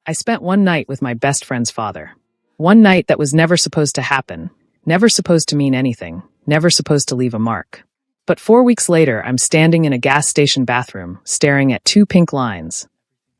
I spent one night with my best friend's father. One night that was never supposed to happen, never supposed to mean anything, never supposed to leave a mark. But 4 weeks later, I'm standing in a gas station bathroom, staring at two pink lines.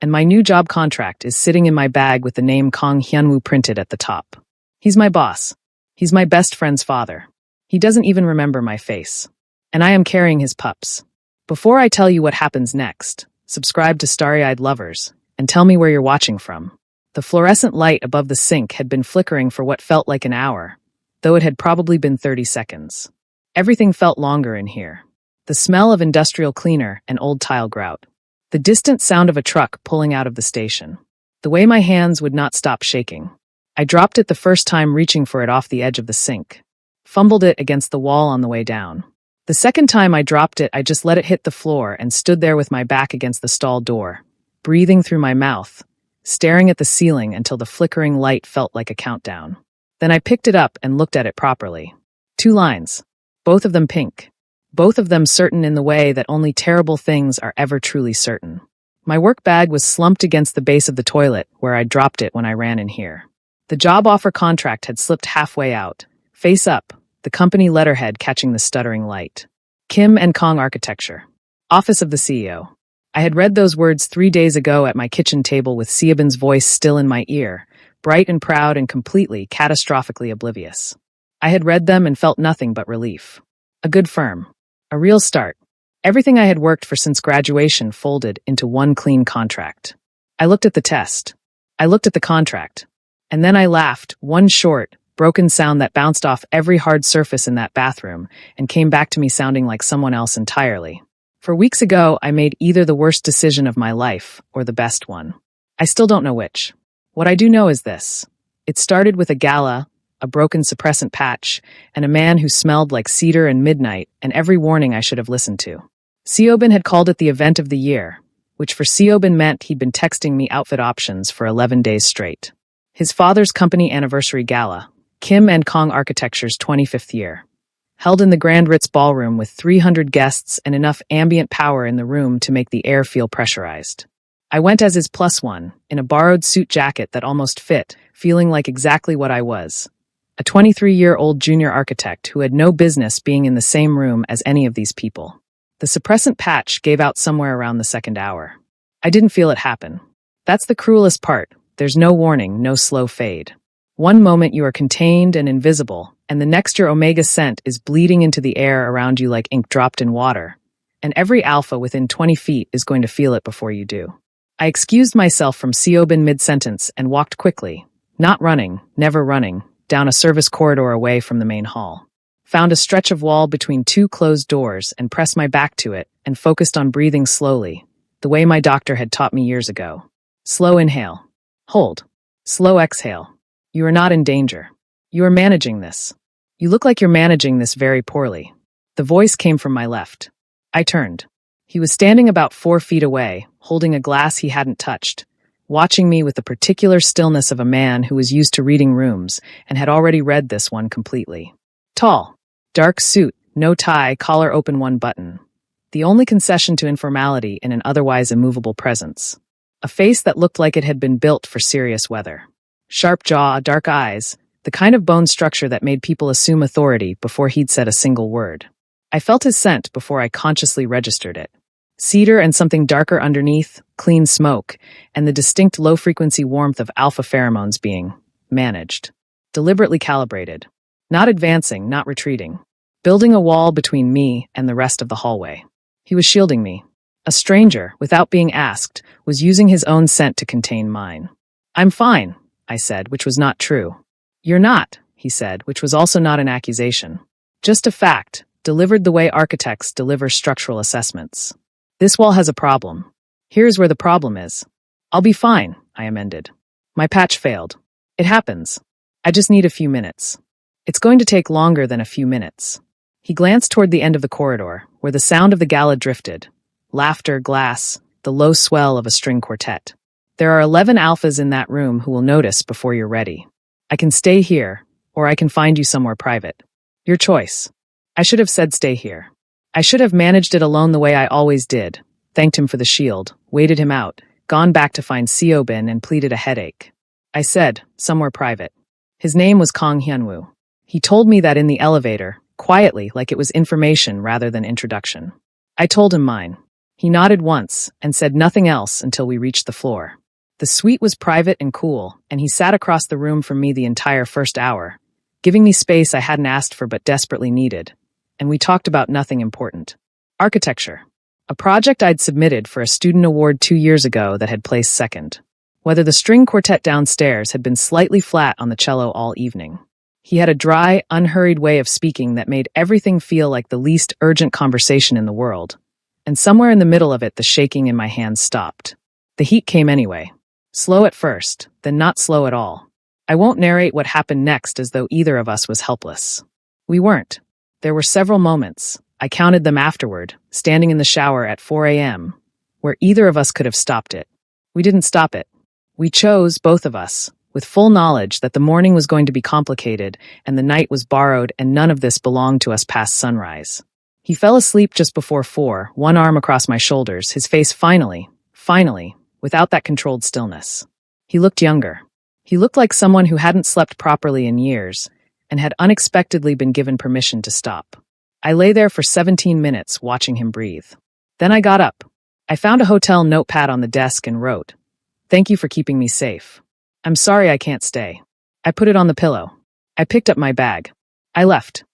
And my new job contract is sitting in my bag with the name Kang Hyunwoo printed at the top. He's my boss. He's my best friend's father. He doesn't even remember my face. And I am carrying his pups. Before I tell you what happens next, subscribe to Starry-Eyed Lovers, and tell me where you're watching from. The fluorescent light above the sink had been flickering for what felt like an hour, though it had probably been 30 seconds. Everything felt longer in here. The smell of industrial cleaner and old tile grout. The distant sound of a truck pulling out of the station. The way my hands would not stop shaking. I dropped it the first time reaching for it off the edge of the sink. Fumbled it against the wall on the way down. The second time I dropped it, I just let it hit the floor and stood there with my back against the stall door, breathing through my mouth, staring at the ceiling until the flickering light felt like a countdown. Then I picked it up and looked at it properly. 2 lines. Both of them pink. Both of them certain in the way that only terrible things are ever truly certain. My work bag was slumped against the base of the toilet where I dropped it when I ran in here. The job offer contract had slipped halfway out, face up, the company letterhead catching the stuttering light. Kim and Kong Architecture. Office of the CEO. I had read those words 3 days ago at my kitchen table with Seobin's voice still in my ear, bright and proud and completely, catastrophically oblivious. I had read them and felt nothing but relief. A good firm. A real start. Everything I had worked for since graduation folded into one clean contract. I looked at the test. I looked at the contract. And then I laughed, one short, broken sound that bounced off every hard surface in that bathroom and came back to me sounding like someone else entirely. For weeks ago, I made either the worst decision of my life or the best one. I still don't know which. What I do know is this. It started with a gala, a broken suppressant patch, and a man who smelled like cedar and midnight, and every warning I should have listened to. Seobin had called it the event of the year, which for Seobin meant he'd been texting me outfit options for 11 days straight. His father's company anniversary gala, Kim and Kong Architecture's 25th year. Held in the Grand Ritz Ballroom with 300 guests and enough ambient power in the room to make the air feel pressurized. I went as his +1, in a borrowed suit jacket that almost fit, feeling like exactly what I was. A 23-year-old junior architect who had no business being in the same room as any of these people. The suppressant patch gave out somewhere around the second hour. I didn't feel it happen. That's the cruelest part. There's no warning, no slow fade. One moment you are contained and invisible, and the next your omega scent is bleeding into the air around you like ink dropped in water. And every alpha within 20 feet is going to feel it before you do. I excused myself from Seobin mid-sentence and walked quickly, not running, never running, down a service corridor away from the main hall. Found a stretch of wall between 2 closed doors and pressed my back to it and focused on breathing slowly, the way my doctor had taught me years ago. Slow inhale. Hold. Slow exhale. You are not in danger. You are managing this. You look like you're managing this very poorly. The voice came from my left. I turned. He was standing about 4 feet away, holding a glass he hadn't touched, watching me with the particular stillness of a man who was used to reading rooms and had already read this one completely. Tall, dark suit, no tie, collar open one button. The only concession to informality in an otherwise immovable presence. A face that looked like it had been built for serious weather. Sharp jaw, dark eyes, the kind of bone structure that made people assume authority before he'd said a single word. I felt his scent before I consciously registered it. Cedar and something darker underneath, clean smoke, and the distinct low-frequency warmth of alpha pheromones being managed. Deliberately calibrated. Not advancing, not retreating. Building a wall between me and the rest of the hallway. He was shielding me. A stranger, without being asked, was using his own scent to contain mine. I'm fine, I said, which was not true. You're not, he said, which was also not an accusation. Just a fact, delivered the way architects deliver structural assessments. This wall has a problem. Here's where the problem is. I'll be fine, I amended. My patch failed. It happens. I just need a few minutes. It's going to take longer than a few minutes. He glanced toward the end of the corridor, where the sound of the gala drifted. Laughter, glass, the low swell of a string quartet. There are 11 alphas in that room who will notice before you're ready. I can stay here, or I can find you somewhere private. Your choice. I should have said stay here. I should have managed it alone the way I always did, thanked him for the shield, waited him out, gone back to find Seobin and pleaded a headache. I said, somewhere private. His name was Kang Hyunwoo. He told me that in the elevator, quietly, like it was information rather than introduction. I told him mine. He nodded once and said nothing else until we reached the floor. The suite was private and cool, and he sat across the room from me the entire first hour, giving me space I hadn't asked for but desperately needed. And we talked about nothing important. Architecture. A project I'd submitted for a student award 2 years ago that had placed second. Whether the string quartet downstairs had been slightly flat on the cello all evening. He had a dry, unhurried way of speaking that made everything feel like the least urgent conversation in the world. And somewhere in the middle of it, the shaking in my hands stopped. The heat came anyway. Slow at first, then not slow at all. I won't narrate what happened next as though either of us was helpless. We weren't. There were several moments, I counted them afterward, standing in the shower at 4 a.m., where either of us could have stopped it. We didn't stop it. We chose, both of us, with full knowledge that the morning was going to be complicated and the night was borrowed and none of this belonged to us past sunrise. He fell asleep just before 4, one arm across my shoulders, his face finally, without that controlled stillness. He looked younger. He looked like someone who hadn't slept properly in years and had unexpectedly been given permission to stop. I lay there for 17 minutes watching him breathe. Then I got up. I found a hotel notepad on the desk and wrote, "Thank you for keeping me safe. I'm sorry I can't stay." I put it on the pillow. I picked up my bag. I left.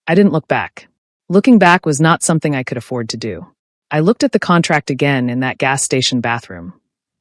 I didn't look back. Looking back was not something I could afford to do. I looked at the contract again in that gas station bathroom.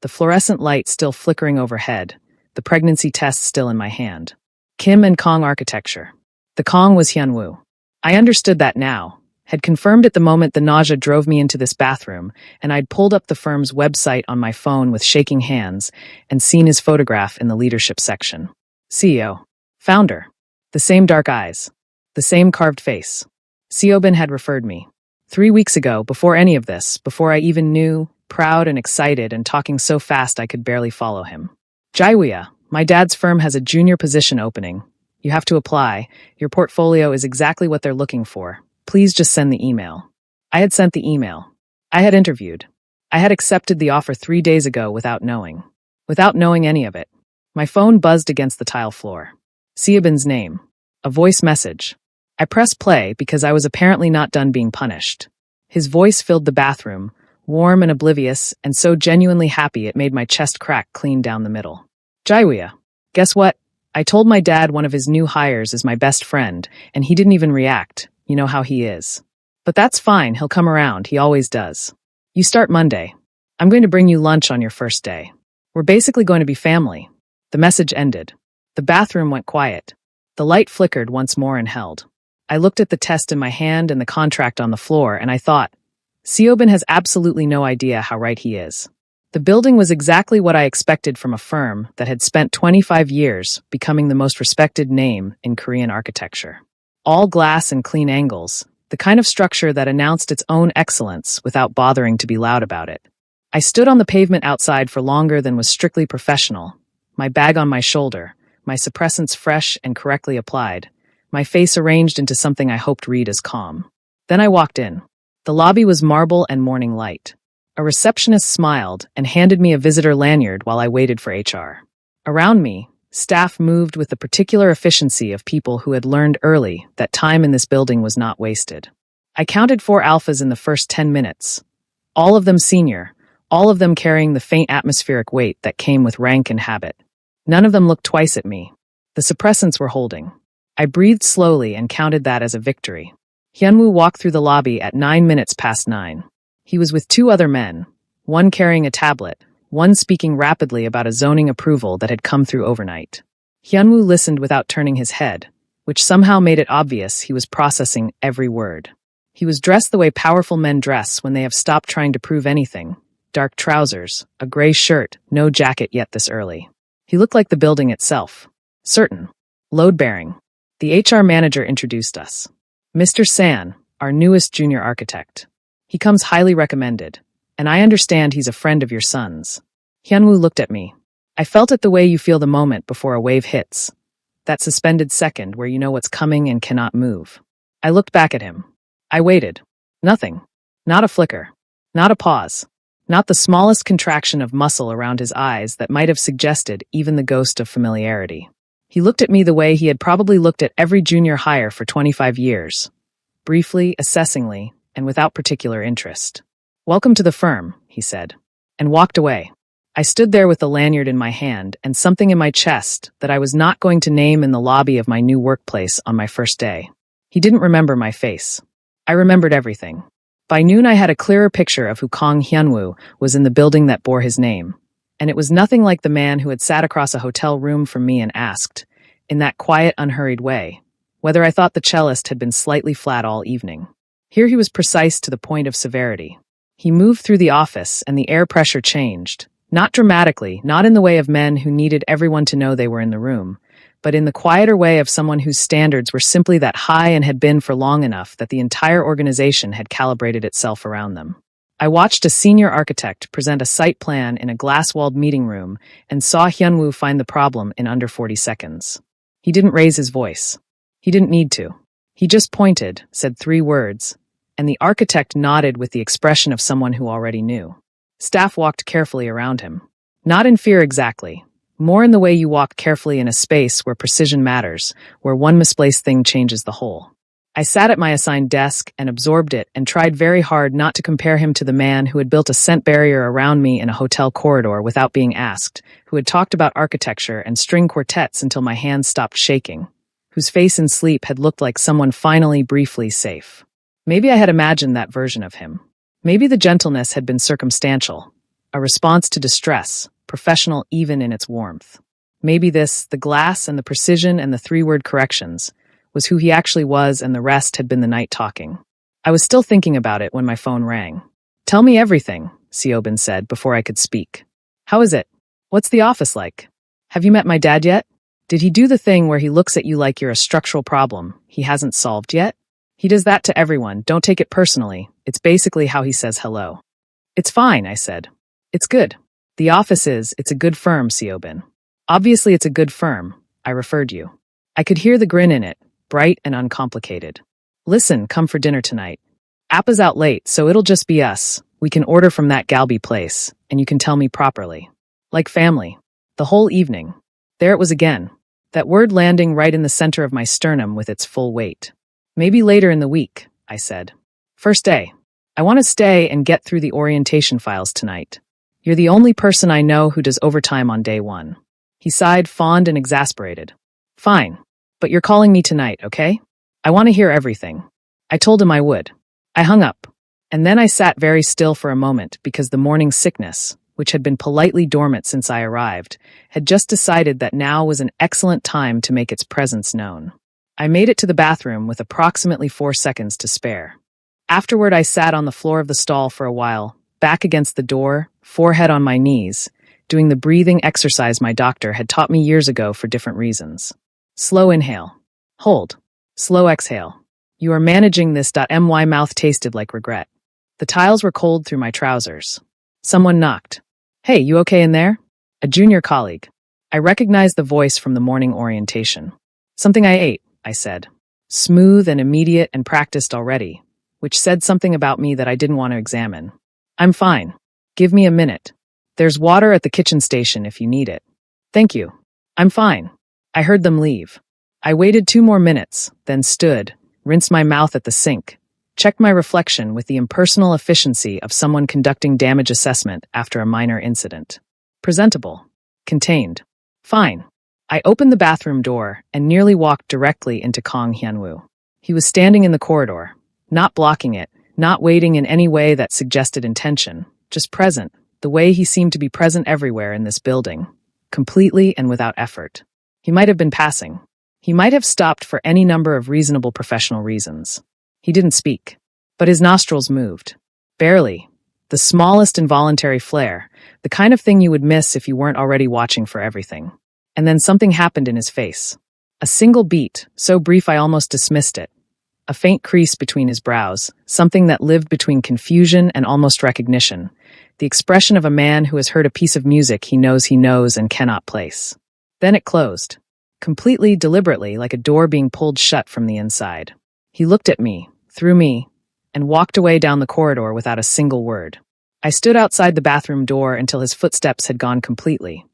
The fluorescent light still flickering overhead, the pregnancy test still in my hand. Kim and Kang Architecture. The Kang was Hyunwoo. I understood that now, had confirmed it the moment the nausea drove me into this bathroom, and I'd pulled up the firm's website on my phone with shaking hands and seen his photograph in the leadership section. CEO. Founder. The same dark eyes. The same carved face. Seobin had referred me. 3 weeks ago, before any of this, before I even knew, proud and excited and talking so fast I could barely follow him. Jaiwea, my dad's firm has a junior position opening. You have to apply. Your portfolio is exactly what they're looking for. Please just send the email. I had sent the email. I had interviewed. I had accepted the offer 3 days ago without knowing. Without knowing any of it. My phone buzzed against the tile floor. Seobin's name. A voice message. I pressed play because I was apparently not done being punished. His voice filled the bathroom, warm and oblivious, and so genuinely happy it made my chest crack clean down the middle. Jaiwea. Guess what? I told my dad one of his new hires is my best friend, and he didn't even react. You know how he is. But that's fine, he'll come around, he always does. You start Monday. I'm going to bring you lunch on your first day. We're basically going to be family. The message ended. The bathroom went quiet. The light flickered once more and held. I looked at the test in my hand and the contract on the floor, and I thought, Seobin has absolutely no idea how right he is. The building was exactly what I expected from a firm that had spent 25 years becoming the most respected name in Korean architecture. All glass and clean angles, the kind of structure that announced its own excellence without bothering to be loud about it. I stood on the pavement outside for longer than was strictly professional, my bag on my shoulder, my suppressants fresh and correctly applied, my face arranged into something I hoped read as calm. Then I walked in. The lobby was marble and morning light. A receptionist smiled and handed me a visitor lanyard while I waited for HR. Around me, staff moved with the particular efficiency of people who had learned early that time in this building was not wasted. I counted 4 alphas in the first 10 minutes. All of them senior, all of them carrying the faint atmospheric weight that came with rank and habit. None of them looked twice at me. The suppressants were holding. I breathed slowly and counted that as a victory. Hyunwoo walked through the lobby at 9 minutes past 9. He was with 2 other men, one carrying a tablet, one speaking rapidly about a zoning approval that had come through overnight. Hyunwoo listened without turning his head, which somehow made it obvious he was processing every word. He was dressed the way powerful men dress when they have stopped trying to prove anything. Dark trousers, a gray shirt, no jacket yet this early. He looked like the building itself. Certain. Load-bearing. The HR manager introduced us. Mr. San, our newest junior architect. He comes highly recommended, and I understand he's a friend of your son's. Hyunwoo looked at me. I felt it the way you feel the moment before a wave hits. That suspended second where you know what's coming and cannot move. I looked back at him. I waited. Nothing. Not a flicker. Not a pause. Not the smallest contraction of muscle around his eyes that might have suggested even the ghost of familiarity. He looked at me the way he had probably looked at every junior hire for 25 years. Briefly, assessingly, and without particular interest. "Welcome to the firm," he said, and walked away. I stood there with the lanyard in my hand and something in my chest that I was not going to name in the lobby of my new workplace on my first day. He didn't remember my face. I remembered everything. By noon I had a clearer picture of who Kang Hyunwoo was in the building that bore his name, and it was nothing like the man who had sat across a hotel room from me and asked, in that quiet, unhurried way, whether I thought the cellist had been slightly flat all evening. Here he was precise to the point of severity. He moved through the office and the air pressure changed. Not dramatically, not in the way of men who needed everyone to know they were in the room, but in the quieter way of someone whose standards were simply that high and had been for long enough that the entire organization had calibrated itself around them. I watched a senior architect present a site plan in a glass-walled meeting room and saw Hyunwoo find the problem in under 40 seconds. He didn't raise his voice. He didn't need to. He just pointed, said 3 words, and the architect nodded with the expression of someone who already knew. Staff walked carefully around him. Not in fear exactly, more in the way you walk carefully in a space where precision matters, where one misplaced thing changes the whole. I sat at my assigned desk and absorbed it and tried very hard not to compare him to the man who had built a scent barrier around me in a hotel corridor without being asked, who had talked about architecture and string quartets until my hands stopped shaking, whose face in sleep had looked like someone finally briefly safe. Maybe I had imagined that version of him. Maybe the gentleness had been circumstantial, a response to distress, professional even in its warmth. Maybe this, the glass and the precision and the 3-word corrections, was who he actually was and the rest had been the night talking. I was still thinking about it when my phone rang. "Tell me everything," Siobhan said before I could speak. "How is it? What's the office like? Have you met my dad yet? Did he do the thing where he looks at you like you're a structural problem he hasn't solved yet? He does that to everyone, don't take it personally. It's basically how he says hello." "It's fine," I said. "It's good. The office it's a good firm, Siobhan. Obviously it's a good firm. I referred you." I could hear the grin in it, bright and uncomplicated. "Listen, come for dinner tonight. Appa's out late, so it'll just be us. We can order from that Galbi place, and you can tell me properly. Like family. The whole evening." There it was again. That word landing right in the center of my sternum with its full weight. "Maybe later in the week," I said. "First day. I want to stay and get through the orientation files tonight. You're the only person I know who does overtime on day 1. He sighed, fond and exasperated. "Fine. But you're calling me tonight, okay? I want to hear everything." I told him I would. I hung up. And then I sat very still for a moment because the morning sickness, which had been politely dormant since I arrived, had just decided that now was an excellent time to make its presence known. I made it to the bathroom with approximately 4 seconds to spare. Afterward, I sat on the floor of the stall for a while, back against the door, forehead on my knees, doing the breathing exercise my doctor had taught me years ago for different reasons. Slow inhale. Hold. Slow exhale. You are managing this. My mouth tasted like regret. The tiles were cold through my trousers. Someone knocked. "Hey, you okay in there?" A junior colleague. I recognized the voice from the morning orientation. "Something I ate," I said. Smooth and immediate and practiced already, which said something about me that I didn't want to examine. "I'm fine. Give me a minute. There's water at the kitchen station if you need it." "Thank you. I'm fine." I heard them leave. I waited 2 more minutes, then stood, rinsed my mouth at the sink, checked my reflection with the impersonal efficiency of someone conducting damage assessment after a minor incident. Presentable. Contained. Fine. I opened the bathroom door and nearly walked directly into Kang Hyunwoo. He was standing in the corridor, not blocking it, not waiting in any way that suggested intention, just present, the way he seemed to be present everywhere in this building, completely and without effort. He might have been passing. He might have stopped for any number of reasonable professional reasons. He didn't speak, but his nostrils moved. Barely. The smallest involuntary flare, the kind of thing you would miss if you weren't already watching for everything. And then something happened in his face. A single beat, so brief I almost dismissed it. A faint crease between his brows, something that lived between confusion and almost recognition. The expression of a man who has heard a piece of music he knows and cannot place. Then it closed. Completely, deliberately, like a door being pulled shut from the inside. He looked at me, through me, and walked away down the corridor without a single word. I stood outside the bathroom door until his footsteps had gone completely,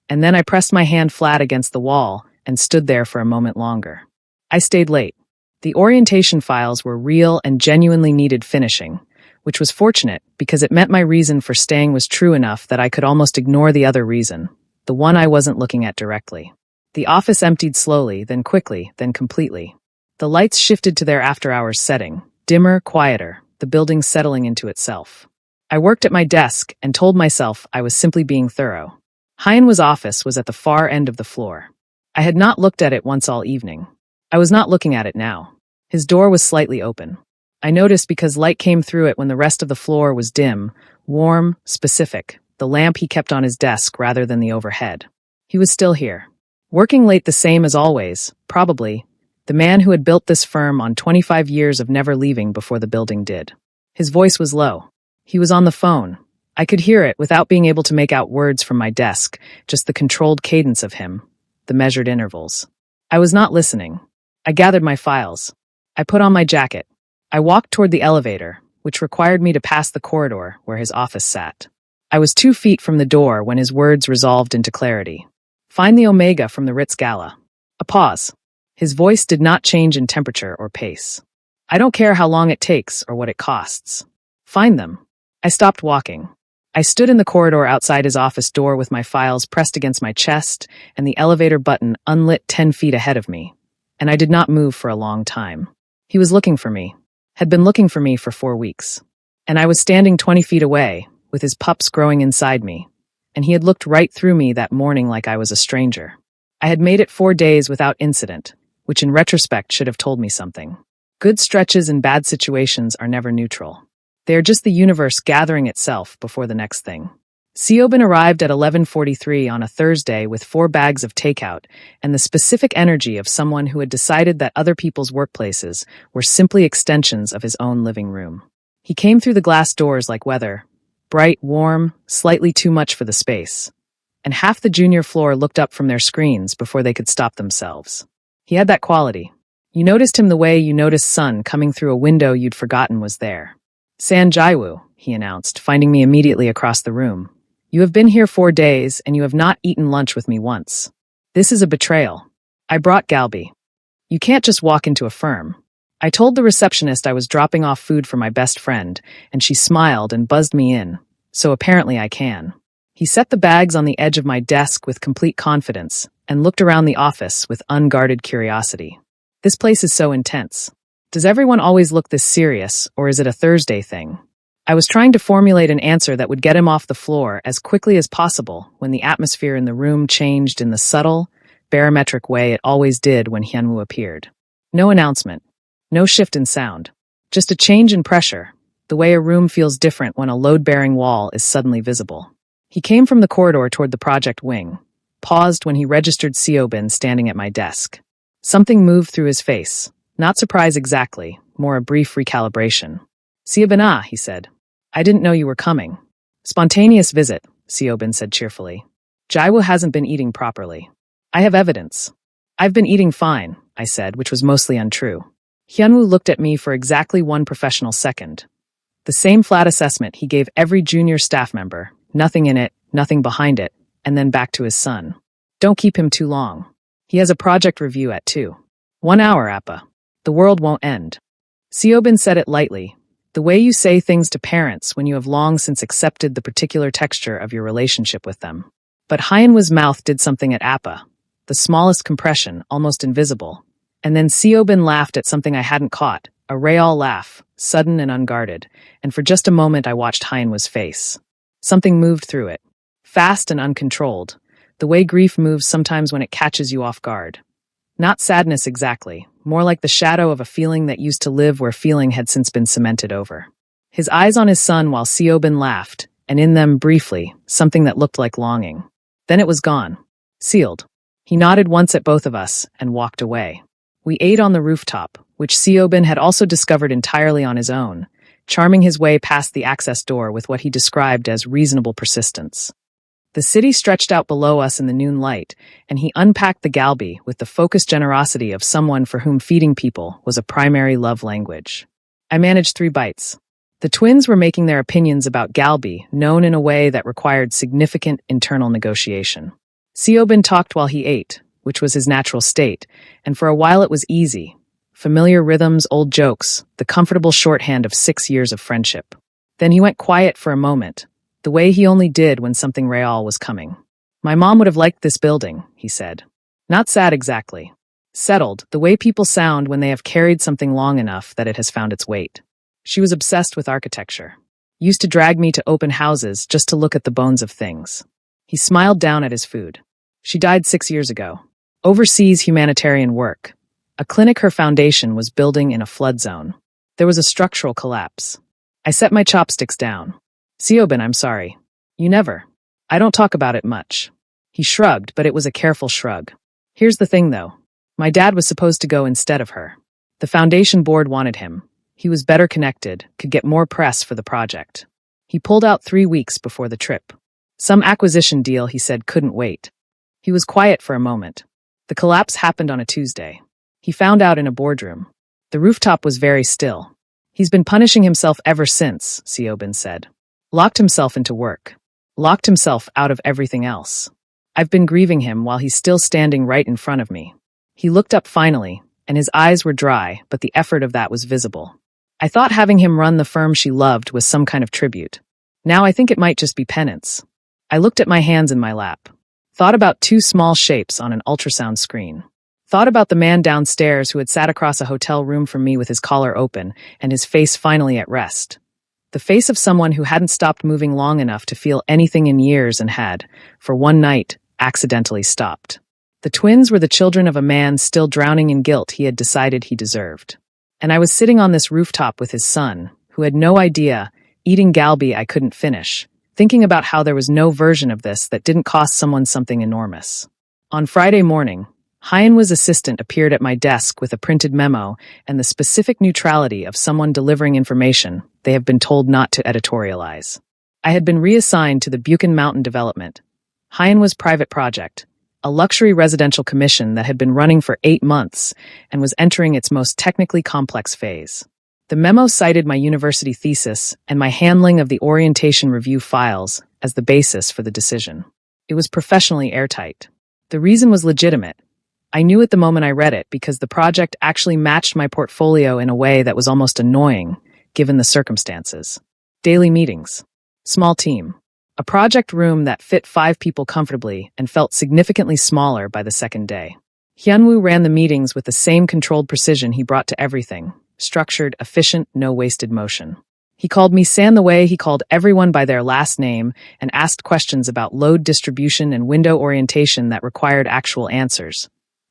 and then I pressed my hand flat against the wall and stood there for a moment longer. I stayed late. The orientation files were real and genuinely needed finishing, which was fortunate because it meant my reason for staying was true enough that I could almost ignore the other reason, the one I wasn't looking at directly. The office emptied slowly, then quickly, then completely. The lights shifted to their after-hours setting, dimmer, quieter, the building settling into itself. I worked at my desk and told myself I was simply being thorough. Hyunwoo's office was at the far end of the floor. I had not looked at it once all evening. I was not looking at it now. His door was slightly open. I noticed because light came through it when the rest of the floor was dim, warm, specific, the lamp he kept on his desk rather than the overhead. He was still here. Working late the same as always, probably, the man who had built this firm on 25 years of never leaving before the building did. His voice was low. He was on the phone. I could hear it without being able to make out words from my desk, just the controlled cadence of him, the measured intervals. I was not listening. I gathered my files. I put on my jacket. I walked toward the elevator, which required me to pass the corridor where his office sat. I was 2 feet from the door when his words resolved into clarity. Find the Omega from the Ritz Gala. A pause. His voice did not change in temperature or pace. I don't care how long it takes or what it costs. Find them. I stopped walking. I stood in the corridor outside his office door with my files pressed against my chest and the elevator button unlit 10 feet ahead of me. And I did not move for a long time. He was looking for me, had been looking for me for 4 weeks. And I was standing 20 feet away, with his pups growing inside me. And he had looked right through me that morning like I was a stranger. I had made it 4 days without incident, which in retrospect should have told me something. Good stretches and bad situations are never neutral. They are just the universe gathering itself before the next thing. Seobin arrived at 11:43 on a Thursday with 4 bags of takeout and the specific energy of someone who had decided that other people's workplaces were simply extensions of his own living room. He came through the glass doors like weather, bright, warm, slightly too much for the space. And half the junior floor looked up from their screens before they could stop themselves. He had that quality. You noticed him the way you noticed sun coming through a window you'd forgotten was there. San Jaiwoo, he announced, finding me immediately across the room. You have been here 4 days, and you have not eaten lunch with me once. This is a betrayal. I brought Galbi. You can't just walk into a firm. I told the receptionist I was dropping off food for my best friend, and she smiled and buzzed me in, so apparently I can. He set the bags on the edge of my desk with complete confidence, and looked around the office with unguarded curiosity. This place is so intense. Does everyone always look this serious, or is it a Thursday thing? I was trying to formulate an answer that would get him off the floor as quickly as possible when the atmosphere in the room changed in the subtle, barometric way it always did when Hyunwoo appeared. No announcement. No shift in sound. Just a change in pressure, the way a room feels different when a load-bearing wall is suddenly visible. He came from the corridor toward the project wing, paused when he registered Seobin standing at my desk. Something moved through his face. Not surprise exactly, more a brief recalibration. Seobin, he said. I didn't know you were coming. Spontaneous visit, Seobin said cheerfully. Jaiwoo hasn't been eating properly. I have evidence. I've been eating fine, I said, which was mostly untrue. Hyunwoo looked at me for exactly 1 professional second. The same flat assessment he gave every junior staff member, nothing in it, nothing behind it, and then back to his son. Don't keep him too long. He has a project review at 2. 1 hour, Appa. The world won't end. Seobin said it lightly, the way you say things to parents when you have long since accepted the particular texture of your relationship with them. But Hyunwoo's mouth did something at Appa, the smallest compression, almost invisible. And then Seobin laughed at something I hadn't caught, a Rayal laugh, sudden and unguarded, and for just a moment I watched Hyunwoo's face. Something moved through it, fast and uncontrolled, the way grief moves sometimes when it catches you off guard. Not sadness exactly, more like the shadow of a feeling that used to live where feeling had since been cemented over. His eyes on his son while Seobin laughed, and in them, briefly, something that looked like longing. Then it was gone. Sealed. He nodded once at both of us and walked away. We ate on the rooftop, which Seobin had also discovered entirely on his own, charming his way past the access door with what he described as reasonable persistence. The city stretched out below us in the noon light, and he unpacked the galbi with the focused generosity of someone for whom feeding people was a primary love language. I managed 3 bites. The twins were making their opinions about Galbi known in a way that required significant internal negotiation. Siobhan talked while he ate, which was his natural state, and for a while it was easy. Familiar rhythms, old jokes, the comfortable shorthand of 6 years of friendship. Then he went quiet for a moment, the way he only did when something real was coming. My mom would have liked this building, he said. Not sad exactly. Settled, the way people sound when they have carried something long enough that it has found its weight. She was obsessed with architecture. Used to drag me to open houses just to look at the bones of things. He smiled down at his food. She died 6 years ago. Overseas humanitarian work. A clinic her foundation was building in a flood zone. There was a structural collapse. I set my chopsticks down. Siobhan, I'm sorry. You never. I don't talk about it much. He shrugged, but it was a careful shrug. Here's the thing, though. My dad was supposed to go instead of her. The foundation board wanted him. He was better connected, could get more press for the project. He pulled out 3 weeks before the trip. Some acquisition deal, he said, couldn't wait. He was quiet for a moment. The collapse happened on a Tuesday. He found out in a boardroom. The rooftop was very still. He's been punishing himself ever since, Siobhan said. Locked himself into work. Locked himself out of everything else. I've been grieving him while he's still standing right in front of me. He looked up finally, and his eyes were dry, but the effort of that was visible. I thought having him run the firm she loved was some kind of tribute. Now I think it might just be penance. I looked at my hands in my lap. Thought about 2 small shapes on an ultrasound screen. Thought about the man downstairs who had sat across a hotel room from me with his collar open and his face finally at rest. The face of someone who hadn't stopped moving long enough to feel anything in years and had, for one night, accidentally stopped. The twins were the children of a man still drowning in guilt he had decided he deserved. And I was sitting on this rooftop with his son, who had no idea, eating galbi I couldn't finish, thinking about how there was no version of this that didn't cost someone something enormous. On Friday morning, Hyunwoo's assistant appeared at my desk with a printed memo and the specific neutrality of someone delivering information they have been told not to editorialize. I had been reassigned to the Buchan Mountain Development, Hyunwoo's private project, a luxury residential commission that had been running for 8 months and was entering its most technically complex phase. The memo cited my university thesis and my handling of the orientation review files as the basis for the decision. It was professionally airtight. The reason was legitimate. I knew at the moment I read it because the project actually matched my portfolio in a way that was almost annoying, given the circumstances. Daily meetings. Small team. A project room that fit 5 people comfortably and felt significantly smaller by the second day. Hyunwoo ran the meetings with the same controlled precision he brought to everything. Structured, efficient, no wasted motion. He called me San the way he called everyone by their last name and asked questions about load distribution and window orientation that required actual answers,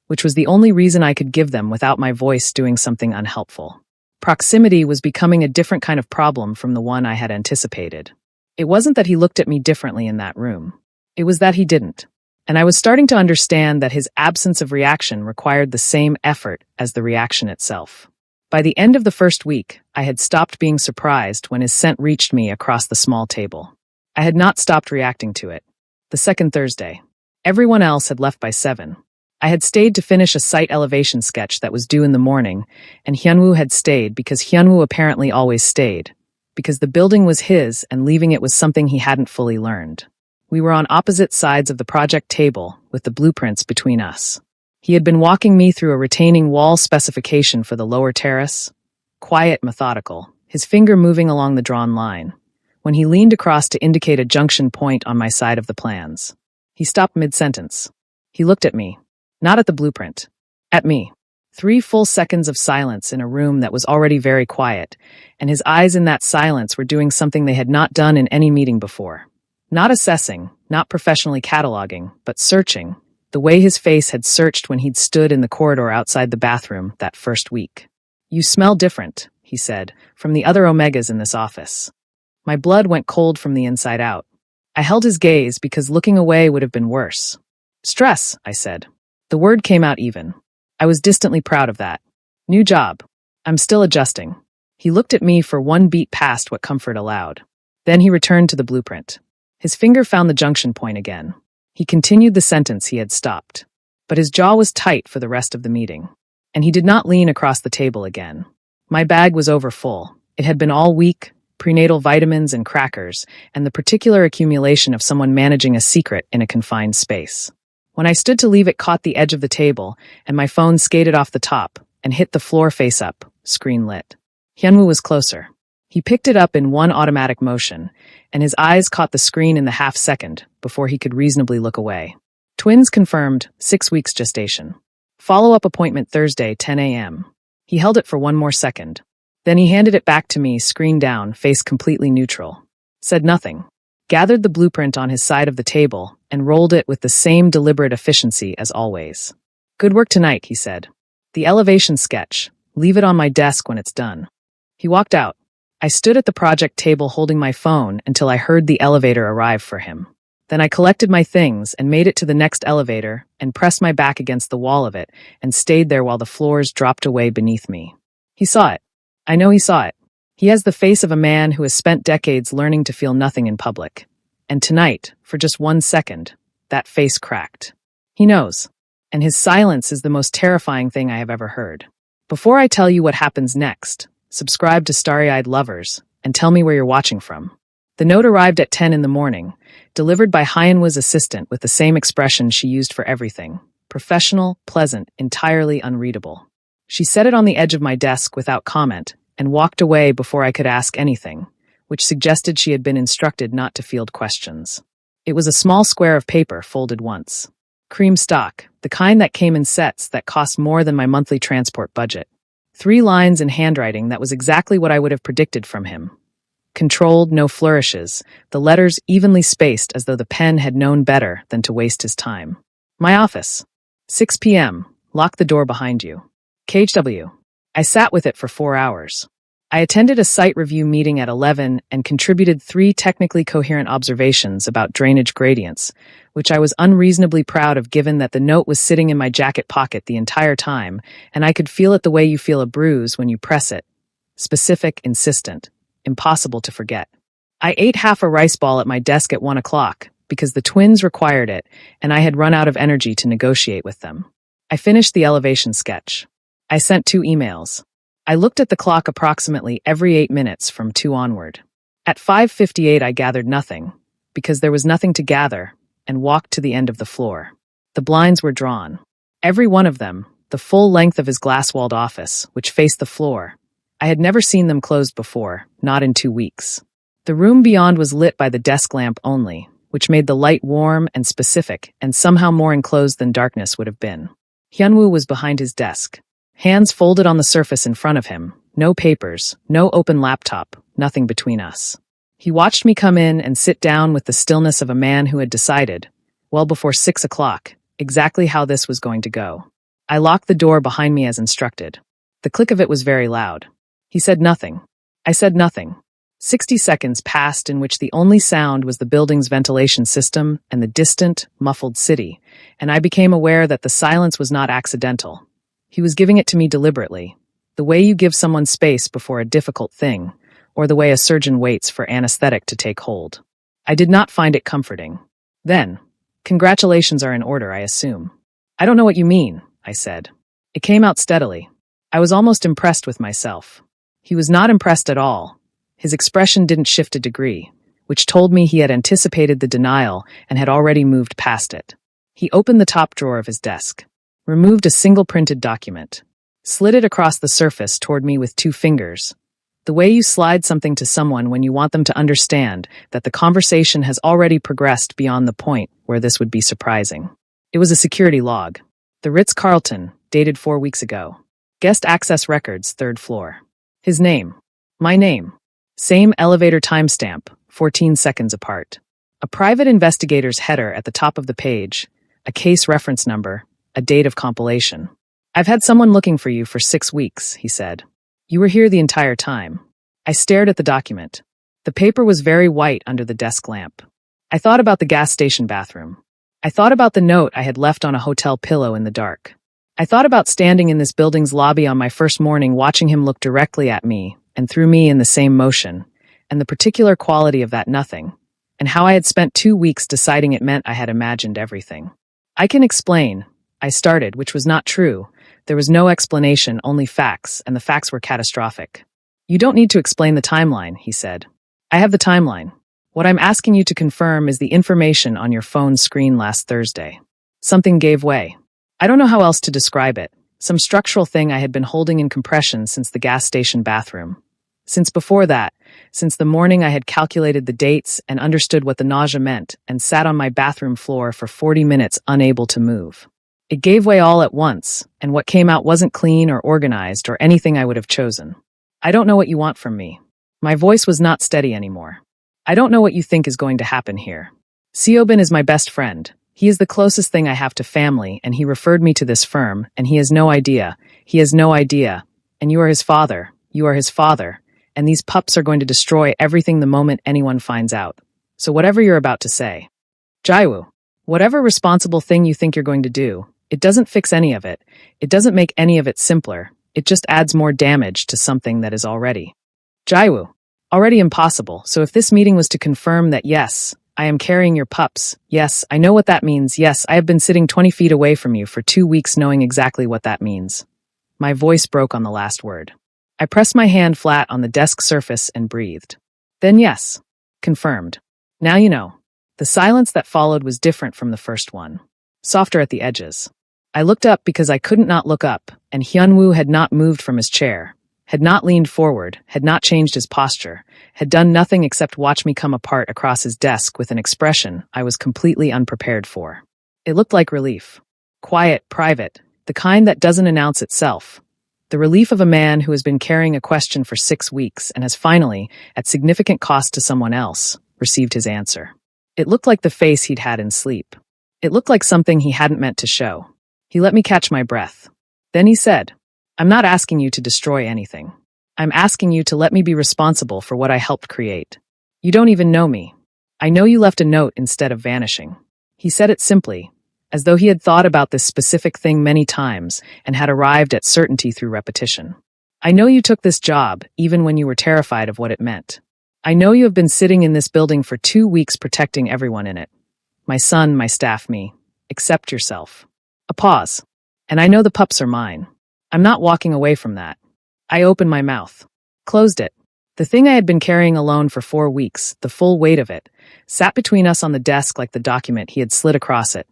which was the only reason I could give them without my voice doing something unhelpful. Proximity was becoming a different kind of problem from the one I had anticipated. It wasn't that he looked at me differently in that room. It was that he didn't. And I was starting to understand that his absence of reaction required the same effort as the reaction itself. By the end of the first week, I had stopped being surprised when his scent reached me across the small table. I had not stopped reacting to it. The second Thursday. Everyone else had left by 7. I had stayed to finish a site elevation sketch that was due in the morning, and Hyunwoo had stayed because Hyunwoo apparently always stayed, because the building was his and leaving it was something he hadn't fully learned. We were on opposite sides of the project table, with the blueprints between us. He had been walking me through a retaining wall specification for the lower terrace, quiet, methodical, his finger moving along the drawn line, when he leaned across to indicate a junction point on my side of the plans. He stopped mid-sentence. He looked at me. Not at the blueprint. At me. 3 full seconds of silence in a room that was already very quiet, and his eyes in that silence were doing something they had not done in any meeting before. Not assessing, not professionally cataloging, but searching, the way his face had searched when he'd stood in the corridor outside the bathroom that first week. You smell different, he said, from the other Omegas in this office. My blood went cold from the inside out. I held his gaze because looking away would have been worse. Stress, I said. The word came out even. I was distantly proud of that. New job. I'm still adjusting. He looked at me for 1 beat past what comfort allowed. Then he returned to the blueprint. His finger found the junction point again. He continued the sentence he had stopped. But his jaw was tight for the rest of the meeting. And he did not lean across the table again. My bag was over full. It had been all week, prenatal vitamins and crackers, and the particular accumulation of someone managing a secret in a confined space. When I stood to leave, it caught the edge of the table, and my phone skated off the top and hit the floor face up, screen lit. Hyunwoo was closer. He picked it up in one automatic motion, and his eyes caught the screen in the half second before he could reasonably look away. Twins confirmed, 6 weeks gestation. Follow-up appointment Thursday, 10 a.m. He held it for one more second. Then he handed it back to me, screen down, face completely neutral. Said nothing. Gathered the blueprint on his side of the table and rolled it with the same deliberate efficiency as always. Good work tonight, he said. The elevation sketch. Leave it on my desk when it's done. He walked out. I stood at the project table holding my phone until I heard the elevator arrive for him. Then I collected my things and made it to the next elevator and pressed my back against the wall of it and stayed there while the floors dropped away beneath me. He saw it. I know he saw it. He has the face of a man who has spent decades learning to feel nothing in public. And tonight, for just 1 second, that face cracked. He knows. And his silence is the most terrifying thing I have ever heard. Before I tell you what happens next, subscribe to Starry-Eyed Lovers and tell me where you're watching from. The note arrived at 10 in the morning, delivered by Hyunwoo's assistant with the same expression she used for everything. Professional, pleasant, entirely unreadable. She set it on the edge of my desk without comment and walked away before I could ask anything, which suggested she had been instructed not to field questions. It was a small square of paper folded once. Cream stock, the kind that came in sets that cost more than my monthly transport budget. 3 lines in handwriting that was exactly what I would have predicted from him. Controlled, no flourishes, the letters evenly spaced as though the pen had known better than to waste his time. My office. 6 p.m. Lock the door behind you. KHW. I sat with it for 4 hours. I attended a site review meeting at 11 and contributed 3 technically coherent observations about drainage gradients, which I was unreasonably proud of given that the note was sitting in my jacket pocket the entire time, and I could feel it the way you feel a bruise when you press it. Specific, insistent, impossible to forget. I ate half a rice ball at my desk at 1 o'clock because the twins required it, and I had run out of energy to negotiate with them. I finished the elevation sketch. I sent 2 emails. I looked at the clock approximately every 8 minutes from 2 onward. At 5:58 I gathered nothing, because there was nothing to gather, and walked to the end of the floor. The blinds were drawn. Every one of them, the full length of his glass-walled office, which faced the floor. I had never seen them closed before, not in 2 weeks. The room beyond was lit by the desk lamp only, which made the light warm and specific and somehow more enclosed than darkness would have been. Hyunwoo was behind his desk. Hands folded on the surface in front of him, no papers, no open laptop, nothing between us. He watched me come in and sit down with the stillness of a man who had decided, well before 6 o'clock, exactly how this was going to go. I locked the door behind me as instructed. The click of it was very loud. He said nothing. I said nothing. 60 seconds passed in which the only sound was the building's ventilation system and the distant, muffled city, and I became aware that the silence was not accidental. He was giving it to me deliberately, the way you give someone space before a difficult thing, or the way a surgeon waits for anesthetic to take hold. I did not find it comforting. Then, congratulations are in order, I assume. I don't know what you mean, I said. It came out steadily. I was almost impressed with myself. He was not impressed at all. His expression didn't shift a degree, which told me he had anticipated the denial and had already moved past it. He opened the top drawer of his desk, removed a single printed document, slid it across the surface toward me with 2 fingers. The way you slide something to someone when you want them to understand that the conversation has already progressed beyond the point where this would be surprising. It was a security log. The Ritz-Carlton, dated 4 weeks ago. Guest access records, 3rd floor. His name. My name. Same elevator timestamp, 14 seconds apart. A private investigator's header at the top of the page, a case reference number, a date of compilation. I've had someone looking for you for 6 weeks, he said. You were here the entire time. I stared at the document. The paper was very white under the desk lamp. I thought about the gas station bathroom. I thought about the note I had left on a hotel pillow in the dark. I thought about standing in this building's lobby on my first morning watching him look directly at me and through me in the same motion, and the particular quality of that nothing, and how I had spent 2 weeks deciding it meant I had imagined everything. I can explain. I started, which was not true. There was no explanation, only facts, and the facts were catastrophic. You don't need to explain the timeline, he said. I have the timeline. What I'm asking you to confirm is the information on your phone's screen last Thursday. Something gave way. I don't know how else to describe it. Some structural thing I had been holding in compression since the gas station bathroom. Since before that, since the morning I had calculated the dates and understood what the nausea meant and sat on my bathroom floor for 40 minutes unable to move. It gave way all at once, and what came out wasn't clean or organized or anything I would have chosen. I don't know what you want from me. My voice was not steady anymore. I don't know what you think is going to happen here. Siobhan is my best friend. He is the closest thing I have to family, and he referred me to this firm, and he has no idea. He has no idea. And you are his father. You are his father. And these pups are going to destroy everything the moment anyone finds out. So whatever you're about to say. Jaiwoo, whatever responsible thing you think you're going to do, it doesn't fix any of it. It doesn't make any of it simpler. It just adds more damage to something that is already. Jaiwoo, already impossible. So if this meeting was to confirm that yes, I am carrying your pups, yes, I know what that means, yes, I have been sitting 20 feet away from you for 2 weeks knowing exactly what that means. My voice broke on the last word. I pressed my hand flat on the desk surface and breathed. Then yes, confirmed. Now you know. The silence that followed was different from the first one. Softer at the edges. I looked up because I couldn't not look up, and Hyunwoo had not moved from his chair, had not leaned forward, had not changed his posture, had done nothing except watch me come apart across his desk with an expression I was completely unprepared for. It looked like relief. Quiet, private, the kind that doesn't announce itself. The relief of a man who has been carrying a question for 6 weeks and has finally, at significant cost to someone else, received his answer. It looked like the face he'd had in sleep. It looked like something he hadn't meant to show. He let me catch my breath. Then he said, I'm not asking you to destroy anything. I'm asking you to let me be responsible for what I helped create. You don't even know me. I know you left a note instead of vanishing. He said it simply, as though he had thought about this specific thing many times and had arrived at certainty through repetition. I know you took this job even when you were terrified of what it meant. I know you have been sitting in this building for 2 weeks protecting everyone in it. My son, my staff, me. Accept yourself. A pause. And I know the pups are mine. I'm not walking away from that. I opened my mouth. Closed it. The thing I had been carrying alone for 4 weeks, the full weight of it, sat between us on the desk like the document he had slid across it.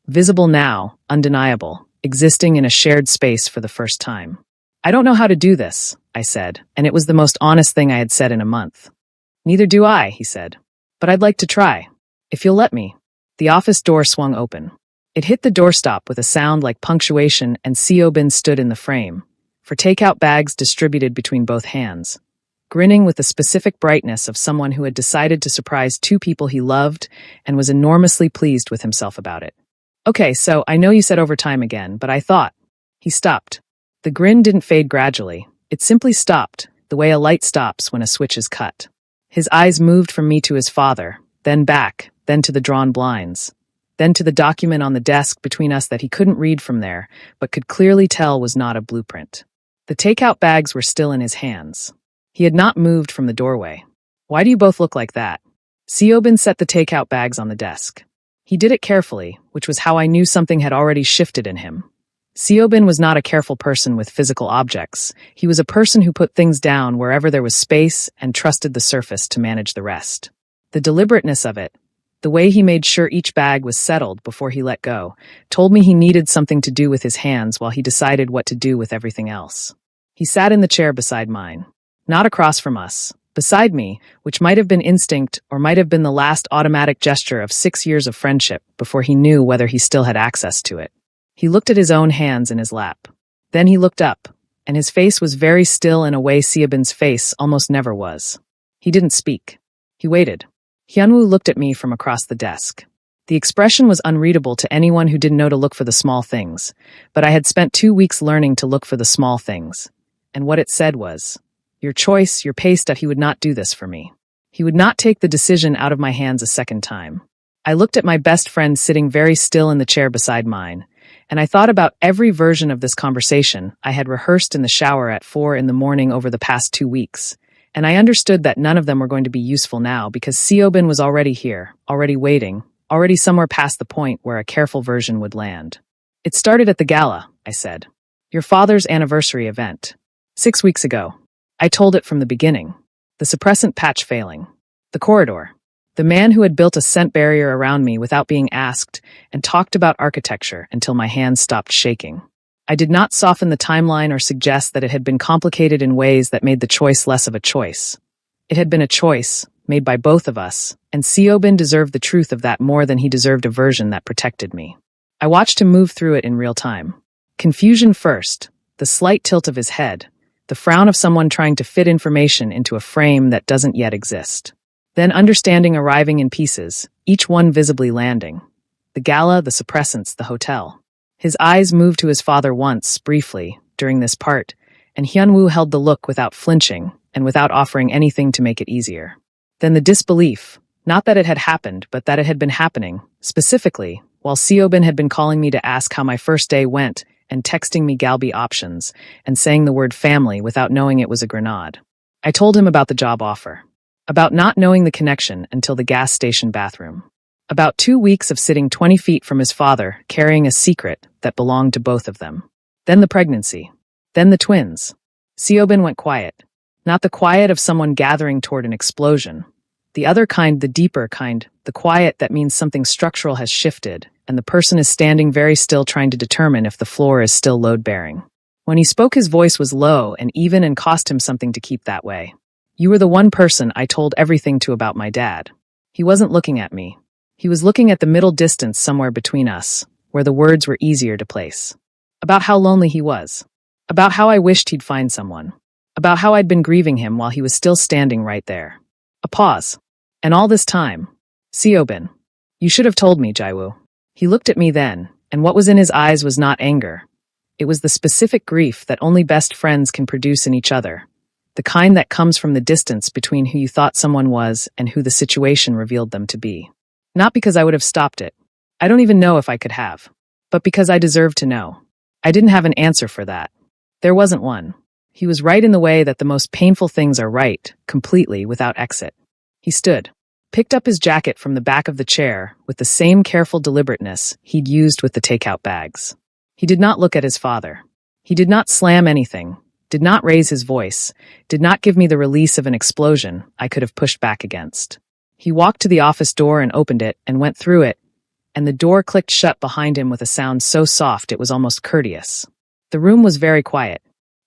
Visible now, undeniable, existing in a shared space for the first time. I don't know how to do this, I said, and it was the most honest thing I had said in a month. Neither do I, he said. But I'd like to try. If you'll let me. The office door swung open. It hit the doorstop with a sound like punctuation, and Siobhan stood in the frame, for takeout bags distributed between both hands, grinning with the specific brightness of someone who had decided to surprise 2 people he loved and was enormously pleased with himself about it. Okay, so I know you said overtime again, but I thought. He stopped. The grin didn't fade gradually. It simply stopped, the way a light stops when a switch is cut. His eyes moved from me to his father, then back, then to the drawn blinds. Then to the document on the desk between us that he couldn't read from there, but could clearly tell was not a blueprint. The takeout bags were still in his hands. He had not moved from the doorway. Why do you both look like that? Siobhan set the takeout bags on the desk. He did it carefully, which was how I knew something had already shifted in him. Siobhan was not a careful person with physical objects. He was a person who put things down wherever there was space and trusted the surface to manage the rest. The deliberateness of it, the way he made sure each bag was settled before he let go, told me he needed something to do with his hands while he decided what to do with everything else. He sat in the chair beside mine. Not across from us. Beside me, which might have been instinct or might have been the last automatic gesture of 6 years of friendship before he knew whether he still had access to it. He looked at his own hands in his lap. Then he looked up, and his face was very still in a way Siobhan's face almost never was. He didn't speak. He waited. Hyunwoo looked at me from across the desk. The expression was unreadable to anyone who didn't know to look for the small things, but I had spent 2 weeks learning to look for the small things. And what it said was, your choice, your pace, that he would not do this for me. He would not take the decision out of my hands a second time. I looked at my best friend sitting very still in the chair beside mine, and I thought about every version of this conversation I had rehearsed in the shower at 4 in the morning over the past 2 weeks. And I understood that none of them were going to be useful now because Siobhan was already here, already waiting, already somewhere past the point where a careful version would land. It started at the gala, I said. Your father's anniversary event. 6 weeks ago. I told it from the beginning. The suppressant patch failing. The corridor. The man who had built a scent barrier around me without being asked and talked about architecture until my hands stopped shaking. I did not soften the timeline or suggest that it had been complicated in ways that made the choice less of a choice. It had been a choice, made by both of us, and Siobhan deserved the truth of that more than he deserved a version that protected me. I watched him move through it in real time. Confusion first, the slight tilt of his head, the frown of someone trying to fit information into a frame that doesn't yet exist. Then understanding arriving in pieces, each one visibly landing. The gala, the suppressants, the hotel. His eyes moved to his father once, briefly, during this part, and Hyunwoo held the look without flinching and without offering anything to make it easier. Then the disbelief, not that it had happened, but that it had been happening, specifically, while Siobhan had been calling me to ask how my first day went and texting me Galbi options and saying the word family without knowing it was a grenade. I told him about the job offer. About not knowing the connection until the gas station bathroom. About 2 weeks of sitting 20 feet from his father, carrying a secret that belonged to both of them. Then the pregnancy. Then the twins. Siobhan went quiet. Not the quiet of someone gathering toward an explosion. The other kind, the deeper kind, the quiet that means something structural has shifted, and the person is standing very still trying to determine if the floor is still load-bearing. When he spoke, his voice was low and even and cost him something to keep that way. You were the one person I told everything to about my dad. He wasn't looking at me. He was looking at the middle distance somewhere between us, where the words were easier to place. About how lonely he was. About how I wished he'd find someone. About how I'd been grieving him while he was still standing right there. A pause. And all this time. Siobhan. You should have told me, Jaiwoo. He looked at me then, and what was in his eyes was not anger. It was the specific grief that only best friends can produce in each other. The kind that comes from the distance between who you thought someone was and who the situation revealed them to be. Not because I would have stopped it. I don't even know if I could have. But because I deserved to know. I didn't have an answer for that. There wasn't one. He was right in the way that the most painful things are right, completely, without exit. He stood, picked up his jacket from the back of the chair with the same careful deliberateness he'd used with the takeout bags. He did not look at his father. He did not slam anything. Did not raise his voice, did not give me the release of an explosion I could have pushed back against. He walked to the office door and opened it and went through it, and the door clicked shut behind him with a sound so soft it was almost courteous. The room was very quiet.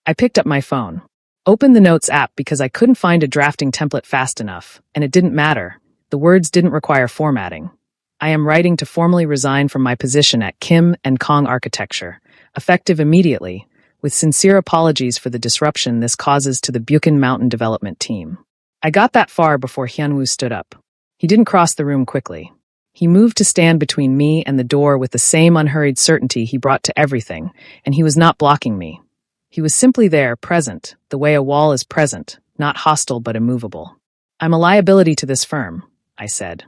I picked up my phone, opened the Notes app because I couldn't find a drafting template fast enough, and it didn't matter. The words didn't require formatting. I am writing to formally resign from my position at Kim and Kong Architecture, effective immediately, with sincere apologies for the disruption this causes to the Buchan Mountain Development team. I got that far before Hyunwoo stood up. He didn't cross the room quickly. He moved to stand between me and the door with the same unhurried certainty he brought to everything, and he was not blocking me. He was simply there, present, the way a wall is present, not hostile but immovable. I'm a liability to this firm, I said.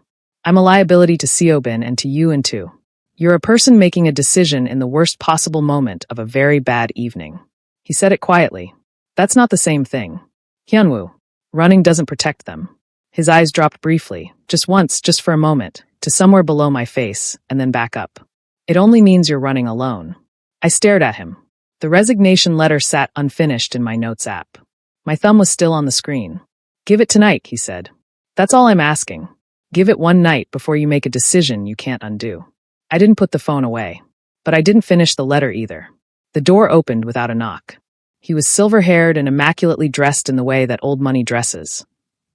I'm a liability to Siobhan and to you and to. You're a person making a decision in the worst possible moment of a very bad evening. He said it quietly. That's not the same thing. Hyunwoo. Running doesn't protect them. His eyes dropped briefly, just once, just for a moment, to somewhere below my face, and then back up. It only means you're running alone. I stared at him. The resignation letter sat unfinished in my Notes app. My thumb was still on the screen. Give it tonight, he said. That's all I'm asking. Give it one night before you make a decision you can't undo. I didn't put the phone away. But I didn't finish the letter either. The door opened without a knock. He was silver-haired and immaculately dressed in the way that old money dresses.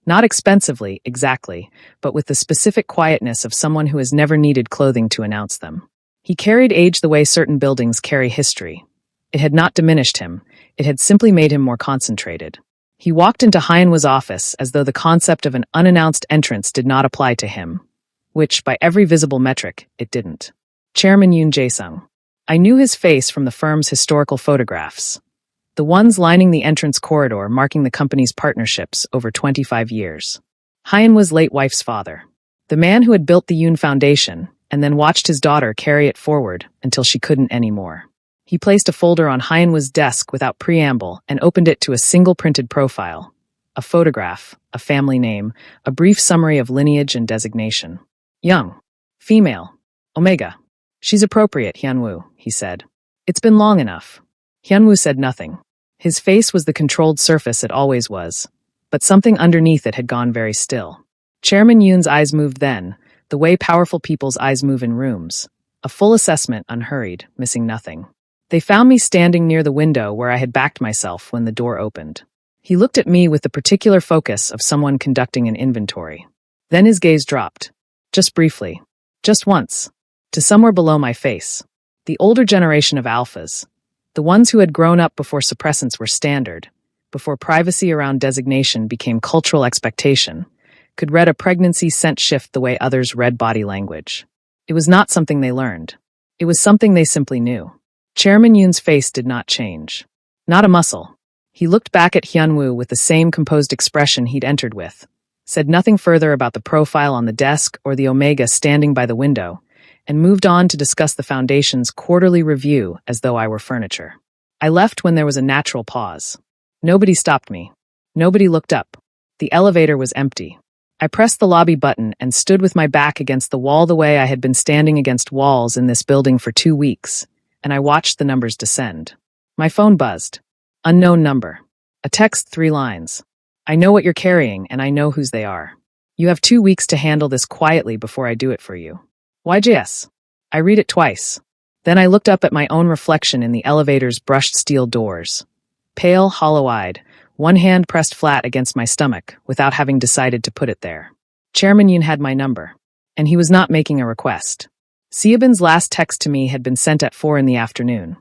Not expensively, exactly, but with the specific quietness of someone who has never needed clothing to announce them. He carried age the way certain buildings carry history. It had not diminished him. It had simply made him more concentrated. He walked into Hyunwoo's office as though the concept of an unannounced entrance did not apply to him. Which, by every visible metric, it didn't. Chairman Yoon Jae-sung. I knew his face from the firm's historical photographs. The ones lining the entrance corridor marking the company's partnerships over 25 years. Hyunwoo's late wife's father. The man who had built the Yoon Foundation, and then watched his daughter carry it forward until she couldn't anymore. He placed a folder on Hyunwoo's desk without preamble and opened it to a single printed profile. A photograph, a family name, a brief summary of lineage and designation. Young. Female. Omega. She's appropriate, Hyunwoo, he said. It's been long enough. Hyunwoo said nothing. His face was the controlled surface it always was, but something underneath it had gone very still. Chairman Yoon's eyes moved then, the way powerful people's eyes move in rooms. A full assessment, unhurried, missing nothing. They found me standing near the window where I had backed myself when the door opened. He looked at me with the particular focus of someone conducting an inventory. Then his gaze dropped. Just briefly. Just once. To somewhere below my face. The older generation of alphas. The ones who had grown up before suppressants were standard, before privacy around designation became cultural expectation, could read a pregnancy scent shift the way others read body language. It was not something they learned. It was something they simply knew. Chairman Yoon's face did not change. Not a muscle. He looked back at Hyunwoo with the same composed expression he'd entered with, said nothing further about the profile on the desk or the Omega standing by the window, and moved on to discuss the Foundation's quarterly review as though I were furniture. I left when there was a natural pause. Nobody stopped me. Nobody looked up. The elevator was empty. I pressed the lobby button and stood with my back against the wall the way I had been standing against walls in this building for 2 weeks, and I watched the numbers descend. My phone buzzed. Unknown number. A text, 3 lines. I know what you're carrying, and I know whose they are. You have 2 weeks to handle this quietly before I do it for you. YJS. I read it twice. Then I looked up at my own reflection in the elevator's brushed steel doors. Pale, hollow-eyed, one hand pressed flat against my stomach without having decided to put it there. Chairman Yoon had my number, and he was not making a request. Seobin's last text to me had been sent at 4 in the afternoon.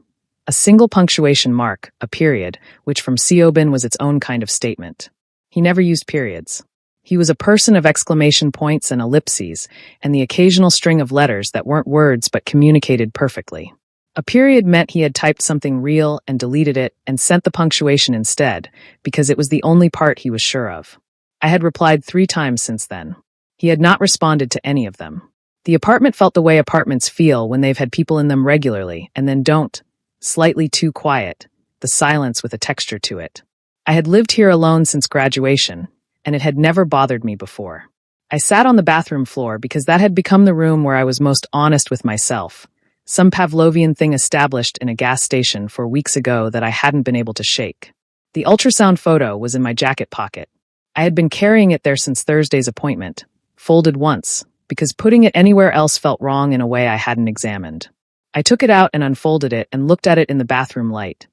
A single punctuation mark, a period, which from Seobin was its own kind of statement. He never used periods. He was a person of exclamation points and ellipses, and the occasional string of letters that weren't words but communicated perfectly. A period meant he had typed something real and deleted it and sent the punctuation instead, because it was the only part he was sure of. I had replied 3 times since then. He had not responded to any of them. The apartment felt the way apartments feel when they've had people in them regularly and then don't. Slightly too quiet, the silence with a texture to it. I had lived here alone since graduation, and it had never bothered me before. I sat on the bathroom floor because that had become the room where I was most honest with myself. Some Pavlovian thing established in a gas station 4 weeks ago that I hadn't been able to shake. The ultrasound photo was in my jacket pocket. I had been carrying it there since Thursday's appointment, folded once, because putting it anywhere else felt wrong in a way I hadn't examined. I took it out and unfolded it and looked at it in the bathroom light.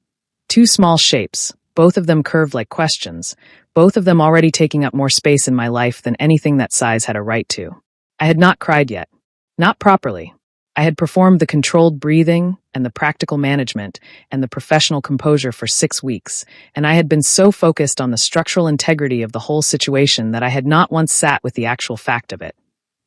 2 small shapes, both of them curved like questions, both of them already taking up more space in my life than anything that size had a right to. I had not cried yet. Not properly. I had performed the controlled breathing and the practical management and the professional composure for 6 weeks, and I had been so focused on the structural integrity of the whole situation that I had not once sat with the actual fact of it.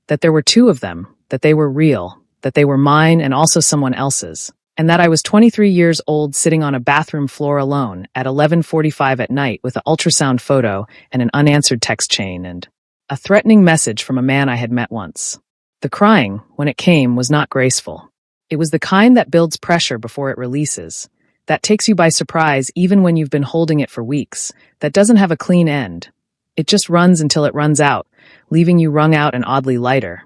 That there were 2 of them, that they were real, that they were mine and also someone else's, and that I was 23 years old sitting on a bathroom floor alone at 11:45 at night with an ultrasound photo and an unanswered text chain and a threatening message from a man I had met once. The crying, when it came, was not graceful. It was the kind that builds pressure before it releases, that takes you by surprise even when you've been holding it for weeks, that doesn't have a clean end. It just runs until it runs out, leaving you wrung out and oddly lighter.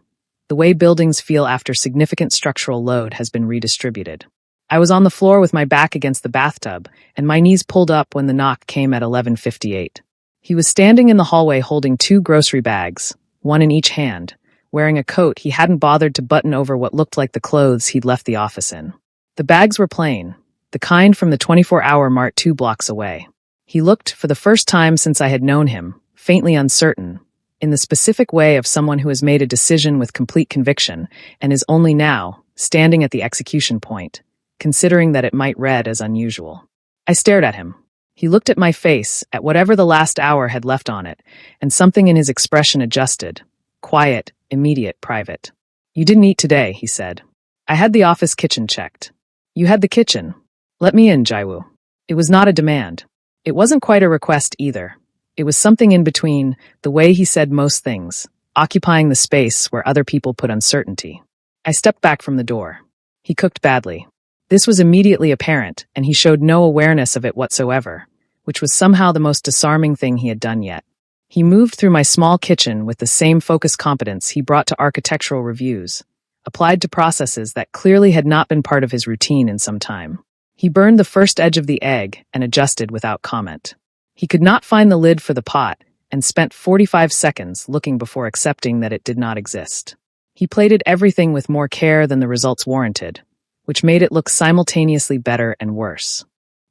The way buildings feel after significant structural load has been redistributed. I was on the floor with my back against the bathtub, and my knees pulled up when the knock came at 11:58. He was standing in the hallway holding 2 grocery bags, one in each hand, wearing a coat he hadn't bothered to button over what looked like the clothes he'd left the office in. The bags were plain, the kind from the 24-hour mart 2 blocks away. He looked, for the first time since I had known him, faintly uncertain, in the specific way of someone who has made a decision with complete conviction and is only now, standing at the execution point, considering that it might read as unusual. I stared at him. He looked at my face, at whatever the last hour had left on it, and something in his expression adjusted. Quiet, immediate, private. You didn't eat today, he said. I had the office kitchen checked. You had the kitchen. Let me in, Jaiwoo. It was not a demand. It wasn't quite a request either. It was something in between, the way he said most things, occupying the space where other people put uncertainty. I stepped back from the door. He cooked badly. This was immediately apparent, and he showed no awareness of it whatsoever, which was somehow the most disarming thing he had done yet. He moved through my small kitchen with the same focused competence he brought to architectural reviews, applied to processes that clearly had not been part of his routine in some time. He burned the first edge of the egg and adjusted without comment. He could not find the lid for the pot and spent 45 seconds looking before accepting that it did not exist. He plated everything with more care than the results warranted, which made it look simultaneously better and worse.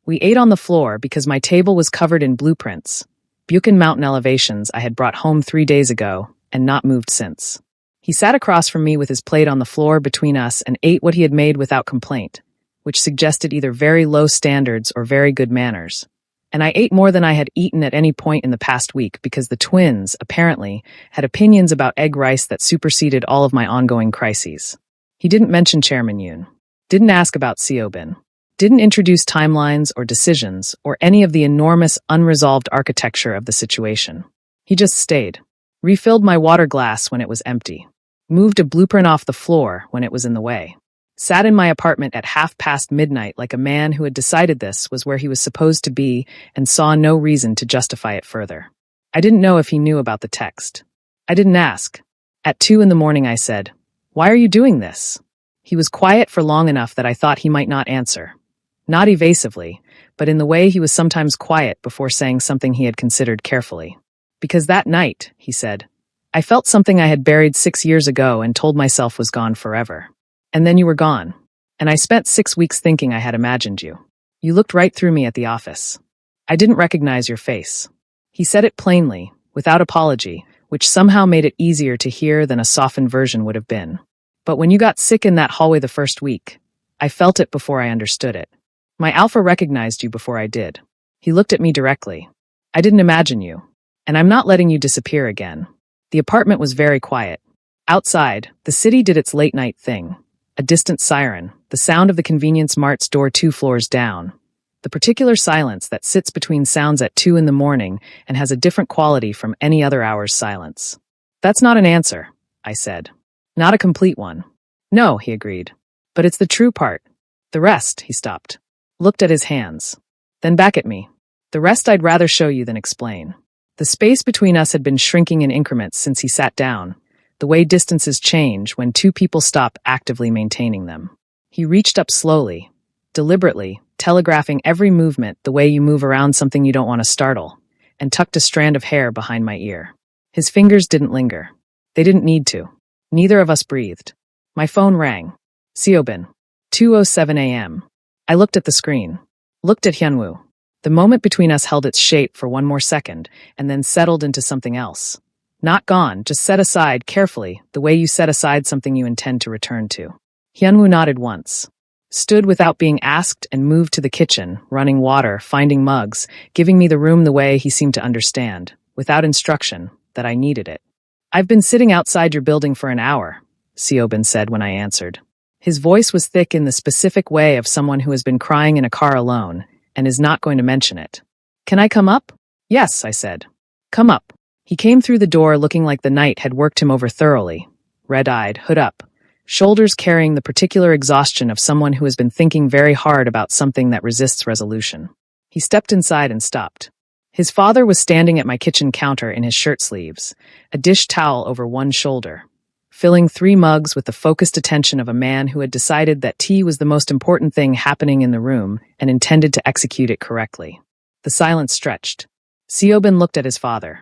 We ate on the floor because my table was covered in blueprints, Buchan Mountain elevations I had brought home 3 days ago and not moved since. He sat across from me with his plate on the floor between us and ate what he had made without complaint, which suggested either very low standards or very good manners. And I ate more than I had eaten at any point in the past week because the twins, apparently, had opinions about egg rice that superseded all of my ongoing crises. He didn't mention Chairman Yoon. Didn't ask about Seobin. Didn't introduce timelines or decisions or any of the enormous unresolved architecture of the situation. He just stayed. Refilled my water glass when it was empty. Moved a blueprint off the floor when it was in the way. Sat in my apartment at midnight like a man who had decided this was where he was supposed to be and saw no reason to justify it further. I didn't know if he knew about the text. I didn't ask. At 2 a.m, I said, "Why are you doing this?" He was quiet for long enough that I thought he might not answer. Not evasively, but in the way he was sometimes quiet before saying something he had considered carefully. "Because that night," he said, "I felt something I had buried 6 years ago and told myself was gone forever. And then you were gone. And I spent 6 weeks thinking I had imagined you. You looked right through me at the office. I didn't recognize your face." He said it plainly, without apology, which somehow made it easier to hear than a softened version would have been. "But when you got sick in that hallway the first week, I felt it before I understood it. My alpha recognized you before I did." He looked at me directly. "I didn't imagine you. And I'm not letting you disappear again." The apartment was very quiet. Outside, the city did its late-night thing. A distant siren, the sound of the convenience mart's door 2 floors down. The particular silence that sits between sounds at 2 a.m. and has a different quality from any other hour's silence. "That's not an answer," I said. "Not a complete one." "No," he agreed. "But it's the true part. The rest," he stopped. Looked at his hands. Then back at me. "The rest I'd rather show you than explain." The space between us had been shrinking in increments since he sat down, the way distances change when 2 people stop actively maintaining them. He reached up slowly, deliberately, telegraphing every movement the way you move around something you don't want to startle, and tucked a strand of hair behind my ear. His fingers didn't linger. They didn't need to. Neither of us breathed. My phone rang. Seobin. 2:07 a.m. I looked at the screen. Looked at Hyunwoo. The moment between us held its shape for one more second, and then settled into something else. Not gone, just set aside carefully, the way you set aside something you intend to return to. Hyunwoo nodded once. Stood without being asked and moved to the kitchen, running water, finding mugs, giving me the room the way he seemed to understand, without instruction, that I needed it. "I've been sitting outside your building for an hour," Seobin said when I answered. His voice was thick in the specific way of someone who has been crying in a car alone, and is not going to mention it. "Can I come up?" "Yes," I said. "Come up." He came through the door looking like the night had worked him over thoroughly, red-eyed, hood up, shoulders carrying the particular exhaustion of someone who has been thinking very hard about something that resists resolution. He stepped inside and stopped. His father was standing at my kitchen counter in his shirt sleeves, a dish towel over one shoulder, filling 3 mugs with the focused attention of a man who had decided that tea was the most important thing happening in the room and intended to execute it correctly. The silence stretched. Seobin looked at his father.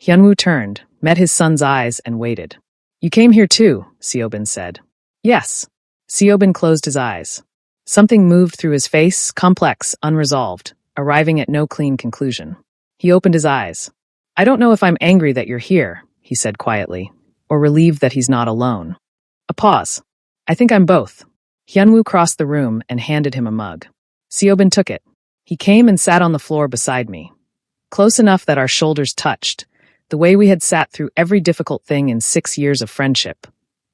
Hyunwoo turned, met his son's eyes, and waited. "You came here too," Seobin said. "Yes." Seobin closed his eyes. Something moved through his face, complex, unresolved, arriving at no clean conclusion. He opened his eyes. "I don't know if I'm angry that you're here," he said quietly, or relieved that he's not alone. A pause. "I think I'm both." Hyunwoo crossed the room and handed him a mug. Seobin took it. He came and sat on the floor beside me. Close enough that our shoulders touched, the way we had sat through every difficult thing in 6 years of friendship.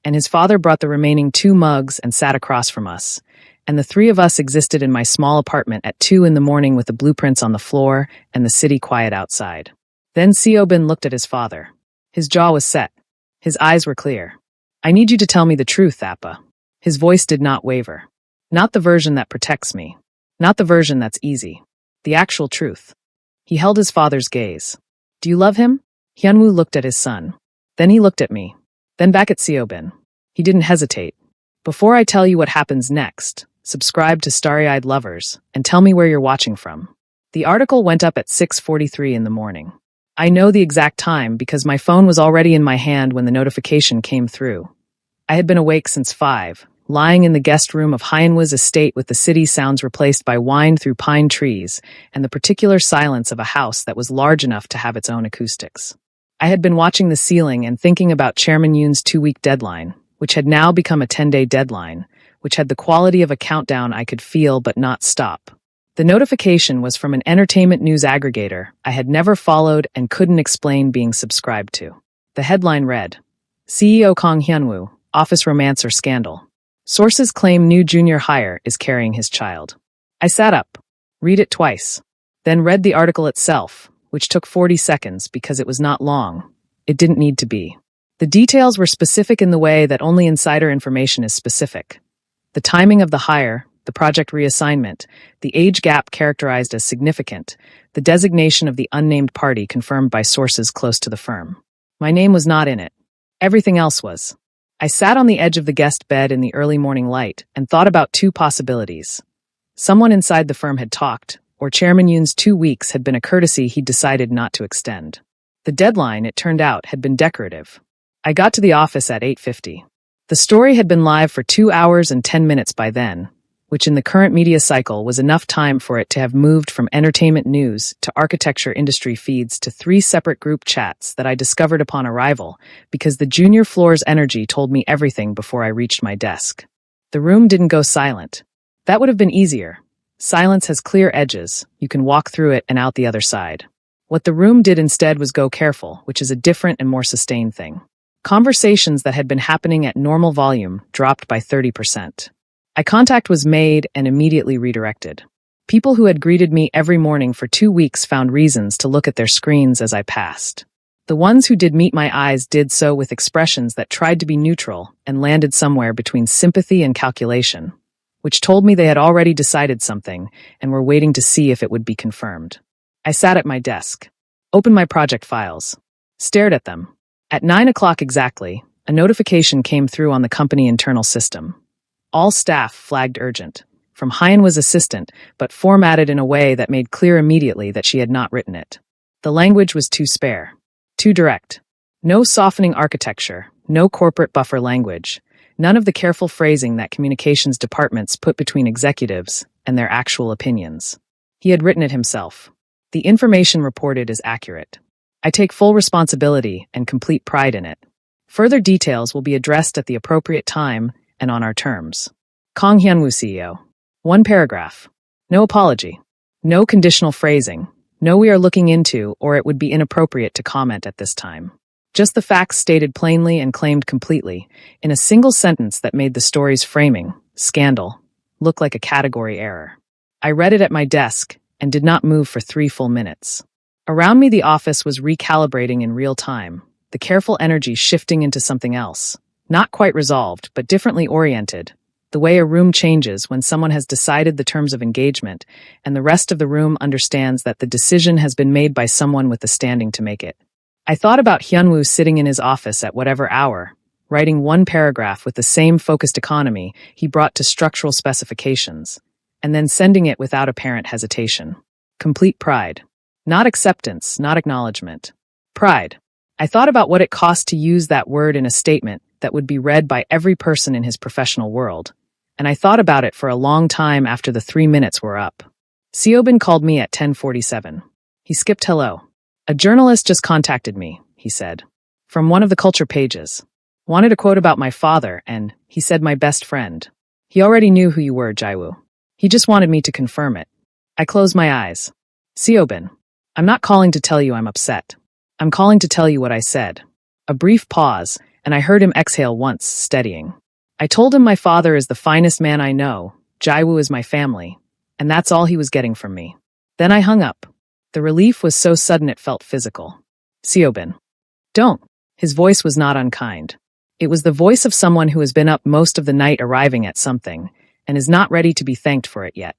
And his father brought the remaining 2 mugs and sat across from us, and the 3 of us existed in my small apartment at 2 a.m. with the blueprints on the floor and the city quiet outside. Then Seobin looked at his father. His jaw was set. His eyes were clear. "I need you to tell me the truth, Appa." His voice did not waver. "Not the version that protects me. Not the version that's easy. The actual truth." He held his father's gaze. "Do you love him?" Hyunwoo looked at his son. Then he looked at me. Then back at Seobin. He didn't hesitate. "Before I tell you what happens next," subscribe to Starry-Eyed Lovers, and tell me where you're watching from. The article went up at 6:43 in the morning. I know the exact time because my phone was already in my hand when the notification came through. I had been awake since 5, lying in the guest room of Hyanwoo's estate with the city sounds replaced by wind through pine trees and the particular silence of a house that was large enough to have its own acoustics. I had been watching the ceiling and thinking about Chairman Yoon's 2-week deadline, which had now become a 10-day deadline, which had the quality of a countdown I could feel but not stop. The notification was from an entertainment news aggregator I had never followed and couldn't explain being subscribed to. The headline read, CEO Kang Hyunwoo, office romance or scandal. Sources claim new junior hire is carrying his child. I sat up, read it twice, then read the article itself, which took 40 seconds because it was not long. It didn't need to be. The details were specific in the way that only insider information is specific. The timing of the hire, the project reassignment, the age gap characterized as significant, the designation of the unnamed party confirmed by sources close to the firm. My name was not in it. Everything else was. I sat on the edge of the guest bed in the early morning light and thought about 2 possibilities. Someone inside the firm had talked, or Chairman Yoon's 2 weeks had been a courtesy he'd decided not to extend. The deadline, it turned out, had been decorative. I got to the office at 8:50. The story had been live for 2 hours and 10 minutes by then, which in the current media cycle was enough time for it to have moved from entertainment news to architecture industry feeds to 3 separate group chats that I discovered upon arrival because the junior floor's energy told me everything before I reached my desk. The room didn't go silent. That would have been easier. Silence has clear edges. You can walk through it and out the other side. What the room did instead was go careful, which is a different and more sustained thing. Conversations that had been happening at normal volume dropped by 30%. Eye contact was made and immediately redirected. People who had greeted me every morning for 2 weeks found reasons to look at their screens as I passed. The ones who did meet my eyes did so with expressions that tried to be neutral and landed somewhere between sympathy and calculation, which told me they had already decided something and were waiting to see if it would be confirmed. I sat at my desk, opened my project files, stared at them. At 9 o'clock exactly, a notification came through on the company internal system. All staff flagged urgent, from Hyanwoo's assistant, but formatted in a way that made clear immediately that she had not written it. The language was too spare, too direct. No softening architecture, no corporate buffer language, none of the careful phrasing that communications departments put between executives and their actual opinions. He had written it himself. The information reported is accurate. I take full responsibility and complete pride in it. Further details will be addressed at the appropriate time and on our terms. Kang Hyunwoo CEO. 1 paragraph. No apology. No conditional phrasing. No we are looking into or it would be inappropriate to comment at this time. Just the facts stated plainly and claimed completely, in a single sentence that made the story's framing, scandal, look like a category error. I read it at my desk and did not move for 3 full minutes. Around me the office was recalibrating in real time, the careful energy shifting into something else. Not quite resolved, but differently oriented, the way a room changes when someone has decided the terms of engagement, and the rest of the room understands that the decision has been made by someone with the standing to make it. I thought about Hyunwoo sitting in his office at whatever hour, writing 1 paragraph with the same focused economy he brought to structural specifications, and then sending it without apparent hesitation. Complete pride. Not acceptance, not acknowledgement. Pride. I thought about what it cost to use that word in a statement that would be read by every person in his professional world, and I thought about it for a long time after the 3 minutes were up. Seobin called me at 10:47. He skipped hello. A journalist just contacted me, he said. From one of the culture pages. Wanted a quote about my father and, he said, my best friend. He already knew who you were, Jaiwoo. He just wanted me to confirm it. I closed my eyes. Seobin, I'm not calling to tell you I'm upset. I'm calling to tell you what I said. A brief pause, and I heard him exhale once, steadying. I told him my father is the finest man I know, Jaiwoo is my family, and that's all he was getting from me. Then I hung up. The relief was so sudden it felt physical. Seobin. Don't. His voice was not unkind. It was the voice of someone who has been up most of the night arriving at something, and is not ready to be thanked for it yet.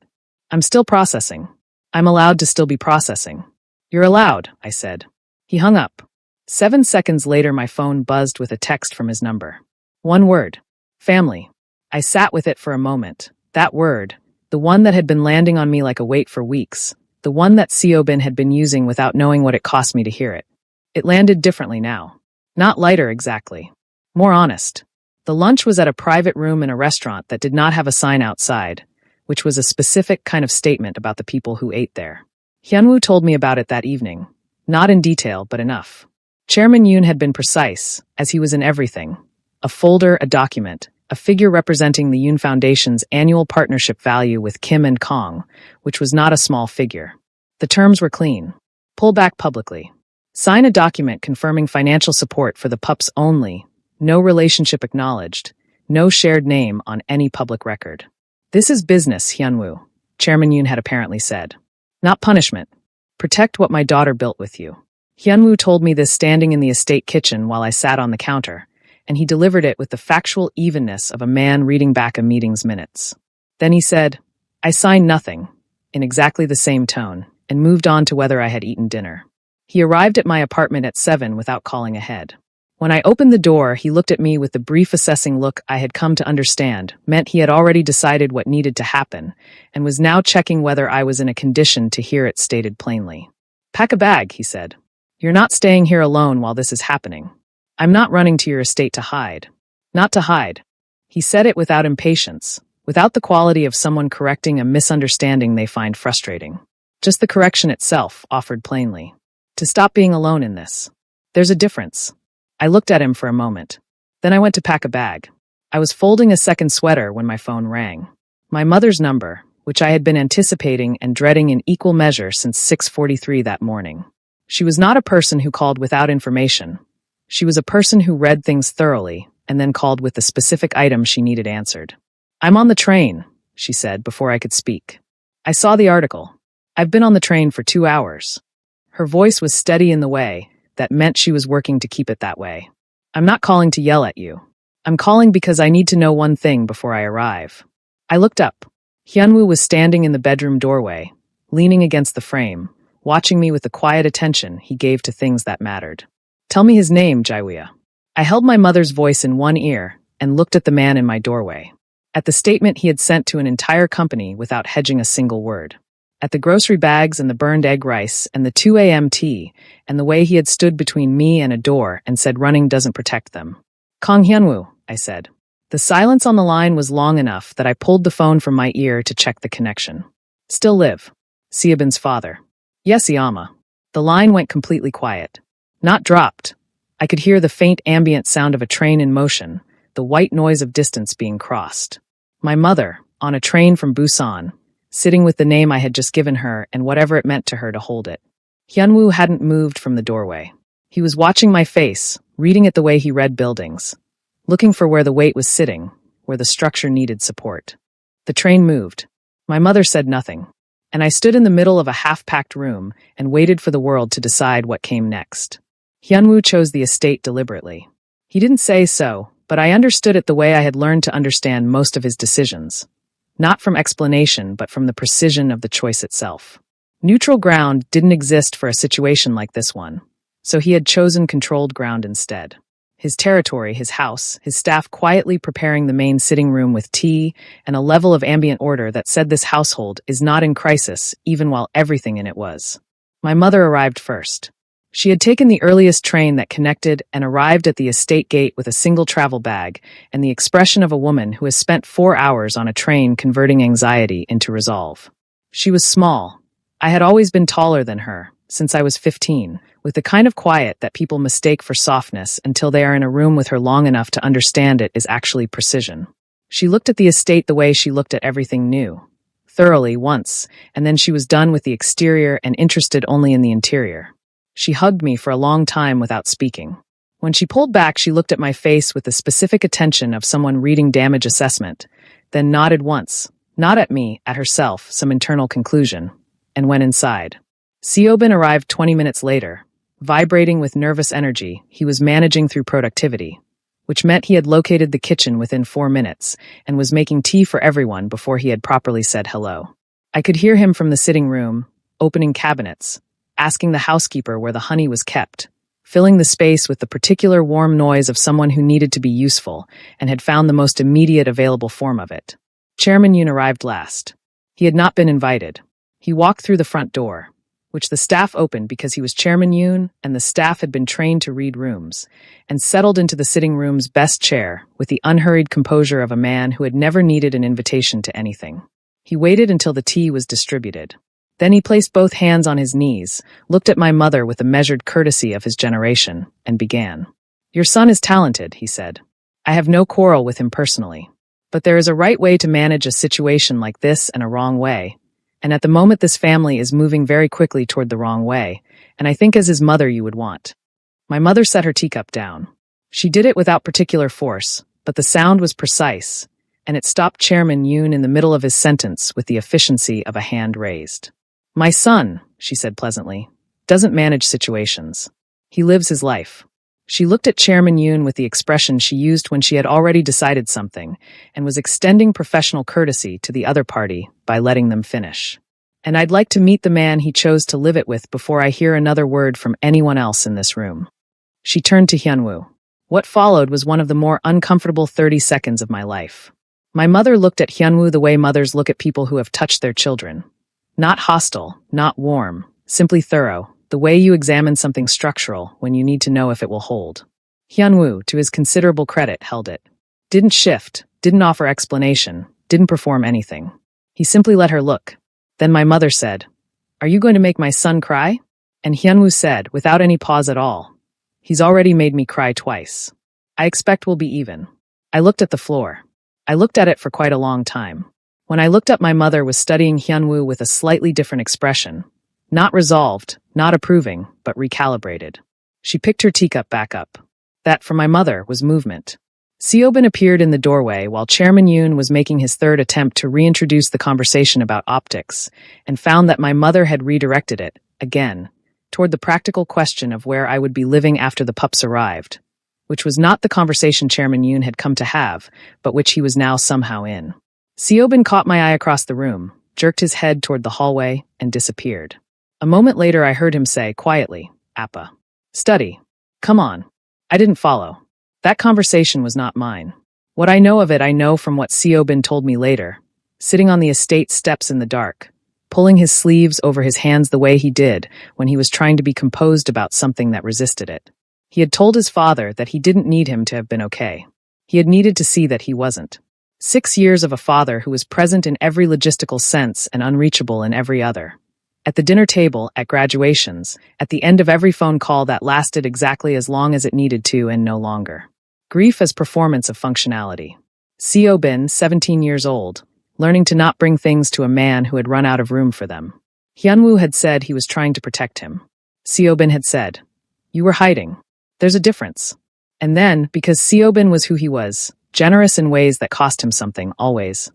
I'm still processing. I'm allowed to still be processing. You're allowed, I said. He hung up. 7 seconds later my phone buzzed with a text from his number. 1 word. Family. I sat with it for a moment, That word, the one that had been landing on me like a weight for weeks, the one that Siobhan had been using without knowing what it cost me to hear it. It landed differently now. Not lighter exactly. More honest. The lunch was at a private room in a restaurant that did not have a sign outside, which was a specific kind of statement about the people who ate there. Hyunwoo told me about it that evening. Not in detail, but enough. Chairman Yoon had been precise, as he was in everything. A folder, a document, a figure representing the Yoon Foundation's annual partnership value with Kim and Kong, which was not a small figure. The terms were clean. Pull back publicly. Sign a document confirming financial support for the pups only. No relationship acknowledged. No shared name on any public record. This is business, Hyunwoo, Chairman Yoon had apparently said. Not punishment. Protect what my daughter built with you. Hyunwoo told me this standing in the estate kitchen while I sat on the counter, and he delivered it with the factual evenness of a man reading back a meeting's minutes. Then he said, I signed nothing, in exactly the same tone, and moved on to whether I had eaten dinner. He arrived at my apartment at 7 without calling ahead. When I opened the door, he looked at me with the brief assessing look I had come to understand meant he had already decided what needed to happen, and was now checking whether I was in a condition to hear it stated plainly. Pack a bag, he said. You're not staying here alone while this is happening. I'm not running to your estate to hide. Not to hide. He said it without impatience, without the quality of someone correcting a misunderstanding they find frustrating. Just the correction itself, offered plainly. To stop being alone in this. There's a difference. I looked at him for a moment. Then I went to pack a bag. I was folding a second sweater when my phone rang. My mother's number, which I had been anticipating and dreading in equal measure since 6:43 that morning. She was not a person who called without information. She was a person who read things thoroughly and then called with the specific item she needed answered. I'm on the train, she said before I could speak. I saw the article. I've been on the train for 2 hours. Her voice was steady in the way that meant she was working to keep it that way. I'm not calling to yell at you. I'm calling because I need to know one thing before I arrive. I looked up. Hyunwoo was standing in the bedroom doorway, leaning against the frame, watching me with the quiet attention he gave to things that mattered. Tell me his name, Jaiwea. I held my mother's voice in one ear and looked at the man in my doorway. At the statement he had sent to an entire company without hedging a single word. At the grocery bags and the burned egg rice and the 2 a.m. tea and the way he had stood between me and a door and said running doesn't protect them. Kong Hyunwoo, I said. The silence on the line was long enough that I pulled the phone from my ear to check the connection. Still live. Siobhan's father. Yes, Iyama. The line went completely quiet. Not dropped. I could hear the faint ambient sound of a train in motion, the white noise of distance being crossed. My mother, on a train from Busan, sitting with the name I had just given her and whatever it meant to her to hold it. Hyunwoo hadn't moved from the doorway. He was watching my face, reading it the way he read buildings, looking for where the weight was sitting, where the structure needed support. The train moved. My mother said nothing, and I stood in the middle of a half-packed room and waited for the world to decide what came next. Hyunwoo chose the estate deliberately. He didn't say so, but I understood it the way I had learned to understand most of his decisions. Not from explanation, but from the precision of the choice itself. Neutral ground didn't exist for a situation like this one, so he had chosen controlled ground instead. His territory, his house, his staff quietly preparing the main sitting room with tea and a level of ambient order that said this household is not in crisis, even while everything in it was. My mother arrived first. She had taken the earliest train that connected and arrived at the estate gate with a single travel bag and the expression of a woman who has spent 4 hours on a train converting anxiety into resolve. She was small. I had always been taller than her, since I was 15, with the kind of quiet that people mistake for softness until they are in a room with her long enough to understand it is actually precision. She looked at the estate the way she looked at everything new. Thoroughly, once, and then she was done with the exterior and interested only in the interior. She hugged me for a long time without speaking. When she pulled back, she looked at my face with the specific attention of someone reading damage assessment, then nodded once, not at me, at herself, some internal conclusion, and went inside. Siobhan arrived 20 minutes later. Vibrating with nervous energy, he was managing through productivity, which meant he had located the kitchen within 4 minutes and was making tea for everyone before he had properly said hello. I could hear him from the sitting room, opening cabinets, asking the housekeeper where the honey was kept, filling the space with the particular warm noise of someone who needed to be useful and had found the most immediate available form of it. Chairman Yoon arrived last. He had not been invited. He walked through the front door, which the staff opened because he was Chairman Yoon and the staff had been trained to read rooms, and settled into the sitting room's best chair with the unhurried composure of a man who had never needed an invitation to anything. He waited until the tea was distributed. Then he placed both hands on his knees, looked at my mother with the measured courtesy of his generation, and began. "Your son is talented," he said. "I have no quarrel with him personally. But there is a right way to manage a situation like this and a wrong way. And at the moment this family is moving very quickly toward the wrong way, and I think as his mother you would want." My mother set her teacup down. She did it without particular force, but the sound was precise, and it stopped Chairman Yoon in the middle of his sentence with the efficiency of a hand raised. "My son," she said pleasantly, "doesn't manage situations. He lives his life." She looked at Chairman Yoon with the expression she used when she had already decided something, and was extending professional courtesy to the other party by letting them finish. "And I'd like to meet the man he chose to live it with before I hear another word from anyone else in this room." She turned to Hyunwoo. What followed was one of the more uncomfortable 30 seconds of my life. My mother looked at Hyunwoo the way mothers look at people who have touched their children. Not hostile, not warm, simply thorough. The way you examine something structural when you need to know if it will hold. Hyunwoo, to his considerable credit, held it. Didn't shift, didn't offer explanation, didn't perform anything. He simply let her look. Then my mother said, "Are you going to make my son cry?" And Hyunwoo said, without any pause at all, "He's already made me cry twice. I expect we'll be even." I looked at the floor. I looked at it for quite a long time. When I looked up, my mother was studying Hyunwoo with a slightly different expression. Not resolved, not approving, but recalibrated. She picked her teacup back up. That, for my mother, was movement. Seobin appeared in the doorway while Chairman Yoon was making his third attempt to reintroduce the conversation about optics, and found that my mother had redirected it, again, toward the practical question of where I would be living after the pups arrived, which was not the conversation Chairman Yoon had come to have, but which he was now somehow in. Seobin caught my eye across the room, jerked his head toward the hallway, and disappeared. A moment later I heard him say, quietly, "Appa. Study. Come on." I didn't follow. That conversation was not mine. What I know of it I know from what Seobin told me later, sitting on the estate steps in the dark, pulling his sleeves over his hands the way he did when he was trying to be composed about something that resisted it. He had told his father that he didn't need him to have been okay. He had needed to see that he wasn't. 6 years of a father who was present in every logistical sense and unreachable in every other. At the dinner table, at graduations, at the end of every phone call that lasted exactly as long as it needed to and no longer. Grief as performance of functionality. Seobin, 17 years old, learning to not bring things to a man who had run out of room for them. Hyunwoo had said he was trying to protect him. Seobin had said, "You were hiding. There's a difference." And then, because Seobin was who he was, generous in ways that cost him something, always.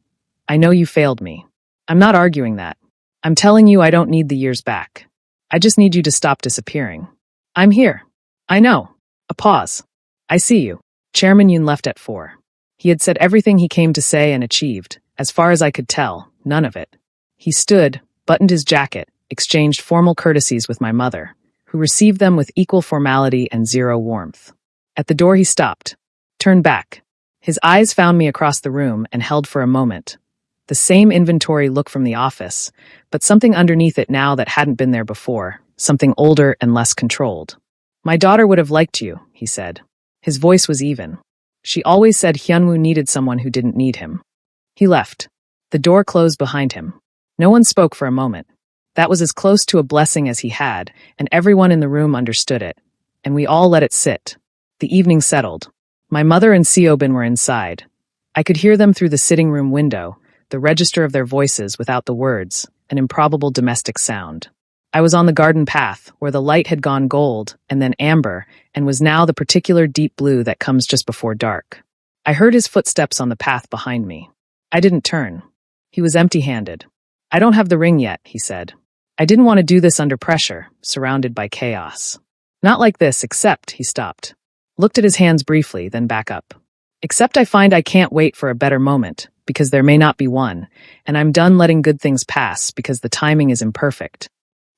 "I know you failed me. I'm not arguing that. I'm telling you I don't need the years back. I just need you to stop disappearing. I'm here. I know." A pause. "I see you." Chairman Yoon left at 4. He had said everything he came to say and achieved. As far as I could tell, none of it. He stood, buttoned his jacket, exchanged formal courtesies with my mother, who received them with equal formality and zero warmth. At the door he stopped, turned back. His eyes found me across the room and held for a moment. The same inventory look from the office, but something underneath it now that hadn't been there before, something older and less controlled. "My daughter would have liked you," he said. His voice was even. "She always said Hyunwoo needed someone who didn't need him." He left. The door closed behind him. No one spoke for a moment. That was as close to a blessing as he had, and everyone in the room understood it. And we all let it sit. The evening settled. My mother and Seobin were inside. I could hear them through the sitting room window, the register of their voices without the words, an improbable domestic sound. I was on the garden path, where the light had gone gold, and then amber, and was now the particular deep blue that comes just before dark. I heard his footsteps on the path behind me. I didn't turn. He was empty-handed. "I don't have the ring yet," he said. "I didn't want to do this under pressure, surrounded by chaos. Not like this, except," he stopped. Looked at his hands briefly, then back up. "Except I find I can't wait for a better moment, because there may not be one, and I'm done letting good things pass because the timing is imperfect."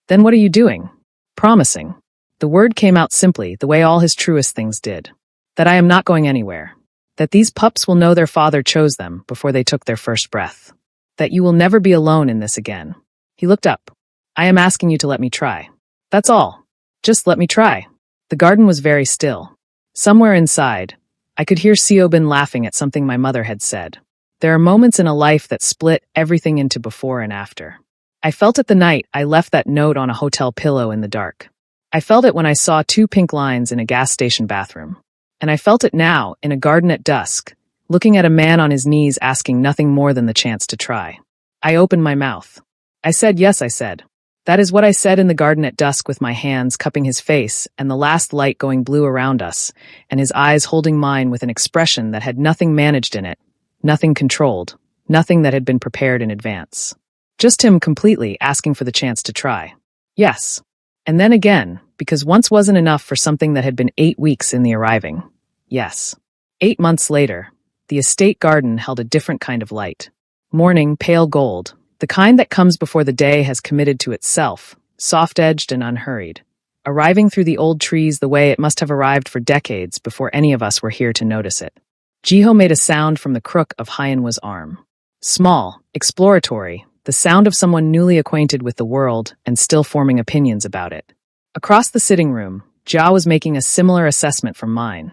"Then what are you doing?" "Promising." The word came out simply, the way all his truest things did. "That I am not going anywhere. That these pups will know their father chose them before they took their first breath. That you will never be alone in this again. He looked up. I am asking you to let me try. That's all. Just let me try. The garden was very still. Somewhere inside, I could hear Siobhan laughing at something my mother had said. There are moments in a life that split everything into before and after. I felt it the night I left that note on a hotel pillow in the dark. I felt it when I saw 2 pink lines in a gas station bathroom. And I felt it now in a garden at dusk, looking at a man on his knees asking nothing more than the chance to try. I opened my mouth. I said yes, I said. That is what I said in the garden at dusk with my hands cupping his face and the last light going blue around us, and his eyes holding mine with an expression that had nothing managed in it, nothing controlled, nothing that had been prepared in advance. Just him completely asking for the chance to try. Yes. And then again, because once wasn't enough for something that had been 8 weeks in the arriving. Yes. 8 months later, the estate garden held a different kind of light. Morning, pale gold, the kind that comes before the day has committed to itself, soft-edged and unhurried, arriving through the old trees the way it must have arrived for decades before any of us were here to notice it. Jiho made a sound from the crook of Hyenwoo's arm. Small, exploratory, the sound of someone newly acquainted with the world and still forming opinions about it. Across the sitting room, Jia was making a similar assessment from mine,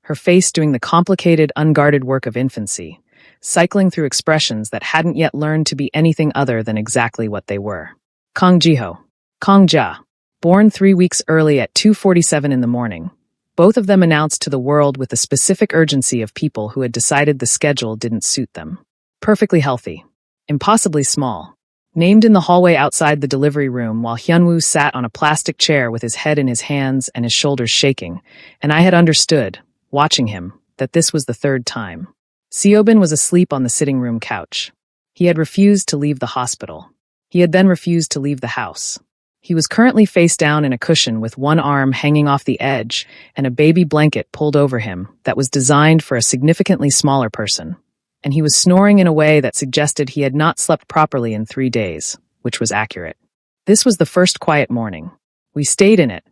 her face doing the complicated, unguarded work of infancy, cycling through expressions that hadn't yet learned to be anything other than exactly what they were. Kong Jiho. Kong Jia. Born 3 weeks early at 2:47 in the morning. Both of them announced to the world with the specific urgency of people who had decided the schedule didn't suit them. Perfectly healthy. Impossibly small. Named in the hallway outside the delivery room while Hyenwoo sat on a plastic chair with his head in his hands and his shoulders shaking, and I had understood, watching him, that this was the 3rd time. Siobhan was asleep on the sitting room couch. He had refused to leave the hospital. He had then refused to leave the house. He was currently face down in a cushion with one arm hanging off the edge and a baby blanket pulled over him that was designed for a significantly smaller person. And he was snoring in a way that suggested he had not slept properly in 3 days, which was accurate. This was the first quiet morning. We stayed in it,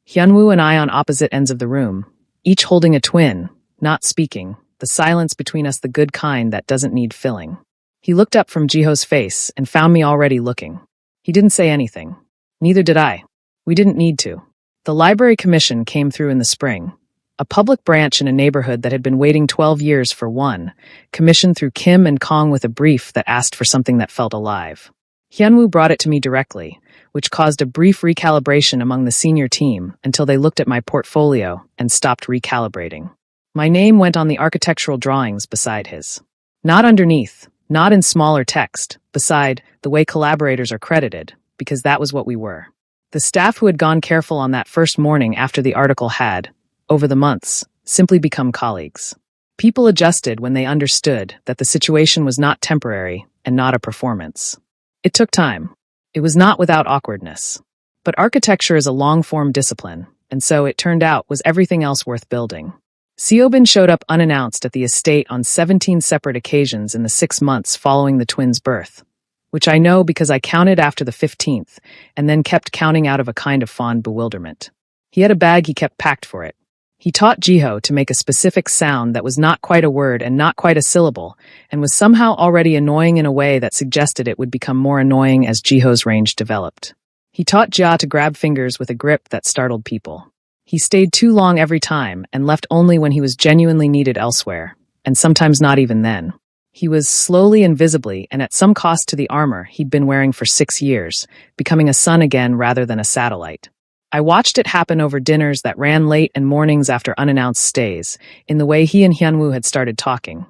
Hyenwoo and I on opposite ends of the room, each holding a twin, not speaking, the silence between us the good kind that doesn't need filling. He looked up from Jiho's face and found me already looking. He didn't say anything. Neither did I. We didn't need to. The Library Commission came through in the spring. A public branch in a neighborhood that had been waiting 12 years for one, commissioned through Kim and Kong with a brief that asked for something that felt alive. Hyenwoo brought it to me directly, which caused a brief recalibration among the senior team until they looked at my portfolio and stopped recalibrating. My name went on the architectural drawings beside his. Not underneath, not in smaller text, beside the way collaborators are credited, because that was what we were. The staff who had gone careful on that first morning after the article had, over the months, simply become colleagues. People adjusted when they understood that the situation was not temporary and not a performance. It took time. It was not without awkwardness. But architecture is a long-form discipline, and so it turned out was everything else worth building. Siobhan showed up unannounced at the estate on 17 separate occasions in the 6 months following the twins' birth, which I know because I counted after the 15th and then kept counting out of a kind of fond bewilderment. He had a bag he kept packed for it. He taught Jiho to make a specific sound that was not quite a word and not quite a syllable, and was somehow already annoying in a way that suggested it would become more annoying as Jiho's range developed. He taught Jia to grab fingers with a grip that startled people. He stayed too long every time and left only when he was genuinely needed elsewhere, and sometimes not even then. He was slowly and visibly, and at some cost to the armor he'd been wearing for 6 years, becoming a son again rather than a satellite. I watched it happen over dinners that ran late and mornings after unannounced stays, in the way he and Hyenwoo had started talking.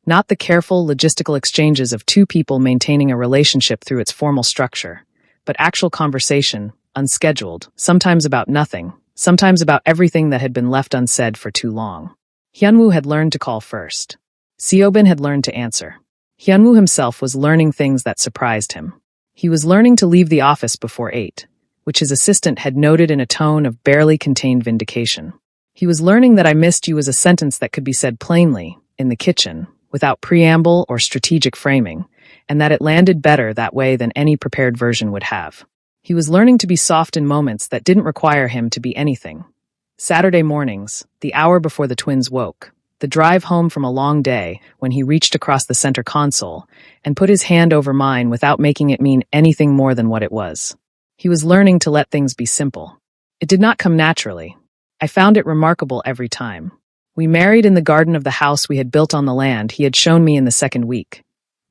Not the careful, logistical exchanges of 2 people maintaining a relationship through its formal structure, but actual conversation, unscheduled, sometimes about nothing, sometimes about everything that had been left unsaid for too long. Hyenwoo had learned to call first. Siobhan had learned to answer. Hyenwoo himself was learning things that surprised him. He was learning to leave the office before 8. Which his assistant had noted in a tone of barely contained vindication. He was learning that I missed you as a sentence that could be said plainly, in the kitchen, without preamble or strategic framing, and that it landed better that way than any prepared version would have. He was learning to be soft in moments that didn't require him to be anything. Saturday mornings, the hour before the twins woke, The drive home from a long day, when he reached across the center console and put his hand over mine without making it mean anything more than what it was. He was learning to let things be simple. It did not come naturally. I found it remarkable every time. We married in the garden of the house we had built on the land he had shown me in the second week.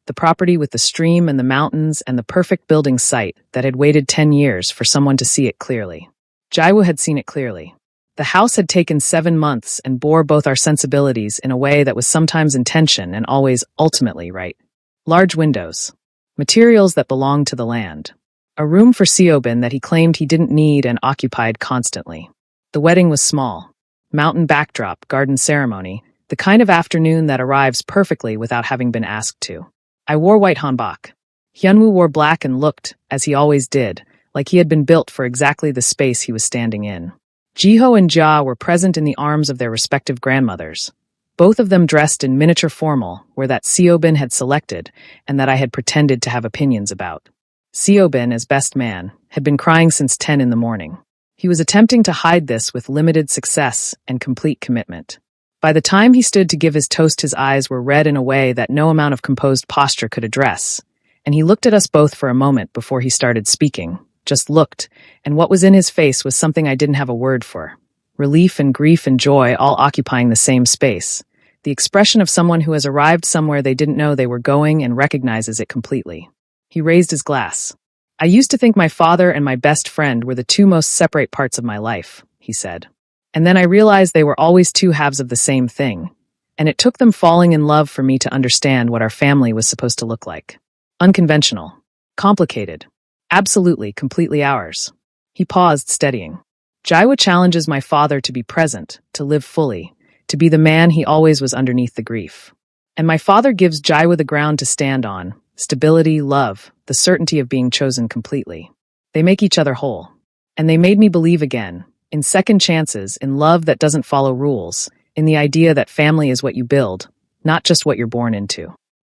The property with the stream and the mountains and the perfect building site that had waited 10 years for someone to see it clearly. Jaiwu had seen it clearly. The house had taken 7 months and bore both our sensibilities in a way that was sometimes in tension and always ultimately right. Large windows. Materials that belonged to the land. A room for Siobhan that he claimed he didn't need and occupied constantly. The wedding was small. Mountain backdrop, garden ceremony, the kind of afternoon that arrives perfectly without having been asked to. I wore white hanbok. Hyunwoo wore black and looked, as he always did, like he had been built for exactly the space he was standing in. Jiho and Ja were present in the arms of their respective grandmothers, both of them dressed in miniature formal, where that Siobhan had selected and that I had pretended to have opinions about. Siobhan, as best man, had been crying since 10 in the morning. He was attempting to hide this with limited success and complete commitment. By the time he stood to give his toast, his eyes were red in a way that no amount of composed posture could address, and he looked at us both for a moment before he started speaking, just looked, and what was in his face was something I didn't have a word for. Relief and grief and joy all occupying the same space. The expression of someone who has arrived somewhere they didn't know they were going and recognizes it completely. He raised his glass. "I used to think my father and my best friend were the two most separate parts of my life," he said. "And then I realized they were always two halves of the same thing. And it took them falling in love for me to understand what our family was supposed to look like. Unconventional. Complicated. Absolutely, completely ours." He paused, steadying. "Jaiwu challenges my father to be present, to live fully, to be the man he always was underneath the grief. And my father gives Jaiwu the ground to stand on, stability, love, the certainty of being chosen completely. They make each other whole. And they made me believe again, in second chances, in love that doesn't follow rules, in the idea that family is what you build, not just what you're born into."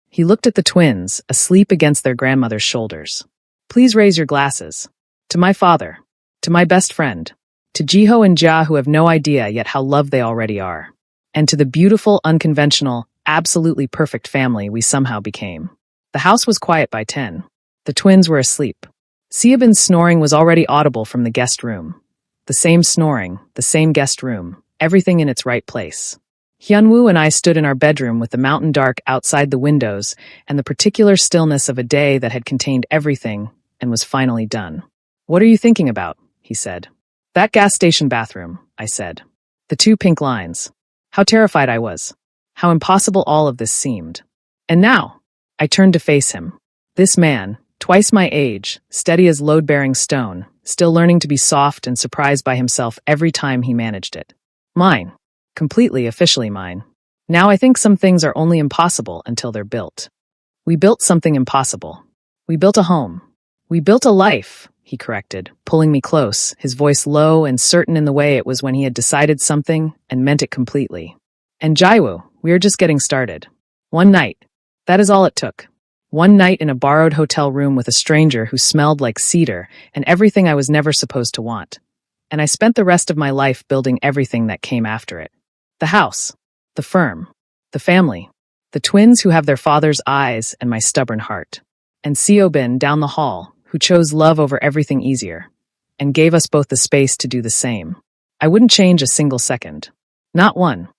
He looked at the twins, asleep against their grandmother's shoulders. "Please raise your glasses. To my father. To my best friend. To Jiho and Ja, who have no idea yet how loved they already are. And to the beautiful, unconventional, absolutely perfect family we somehow became." The house was quiet by 10. The twins were asleep. Siobhan's snoring was already audible from the guest room. The same snoring, the same guest room, everything in its right place. Hyunwoo and I stood in our bedroom with the mountain dark outside the windows and the particular stillness of a day that had contained everything and was finally done. "What are you thinking about?" he said. "That gas station bathroom," I said. The 2 pink lines. How terrified I was. How impossible all of this seemed. And now, I turned to face him. This man, twice my age, steady as load-bearing stone, still learning to be soft and surprised by himself every time he managed it. Mine. Completely, officially mine. Now I think some things are only impossible until they're built. We built something impossible. We built a home. We built a life, he corrected, pulling me close, his voice low and certain in the way it was when he had decided something and meant it completely. And Jaiwu, we are just getting started. One night. That is all it took. One night in a borrowed hotel room with a stranger who smelled like cedar and everything I was never supposed to want. And I spent the rest of my life building everything that came after it. The house. The firm. The family. The twins who have their father's eyes and my stubborn heart. And Siobhan down the hall, who chose love over everything easier, and gave us both the space to do the same. I wouldn't change a single second. Not one.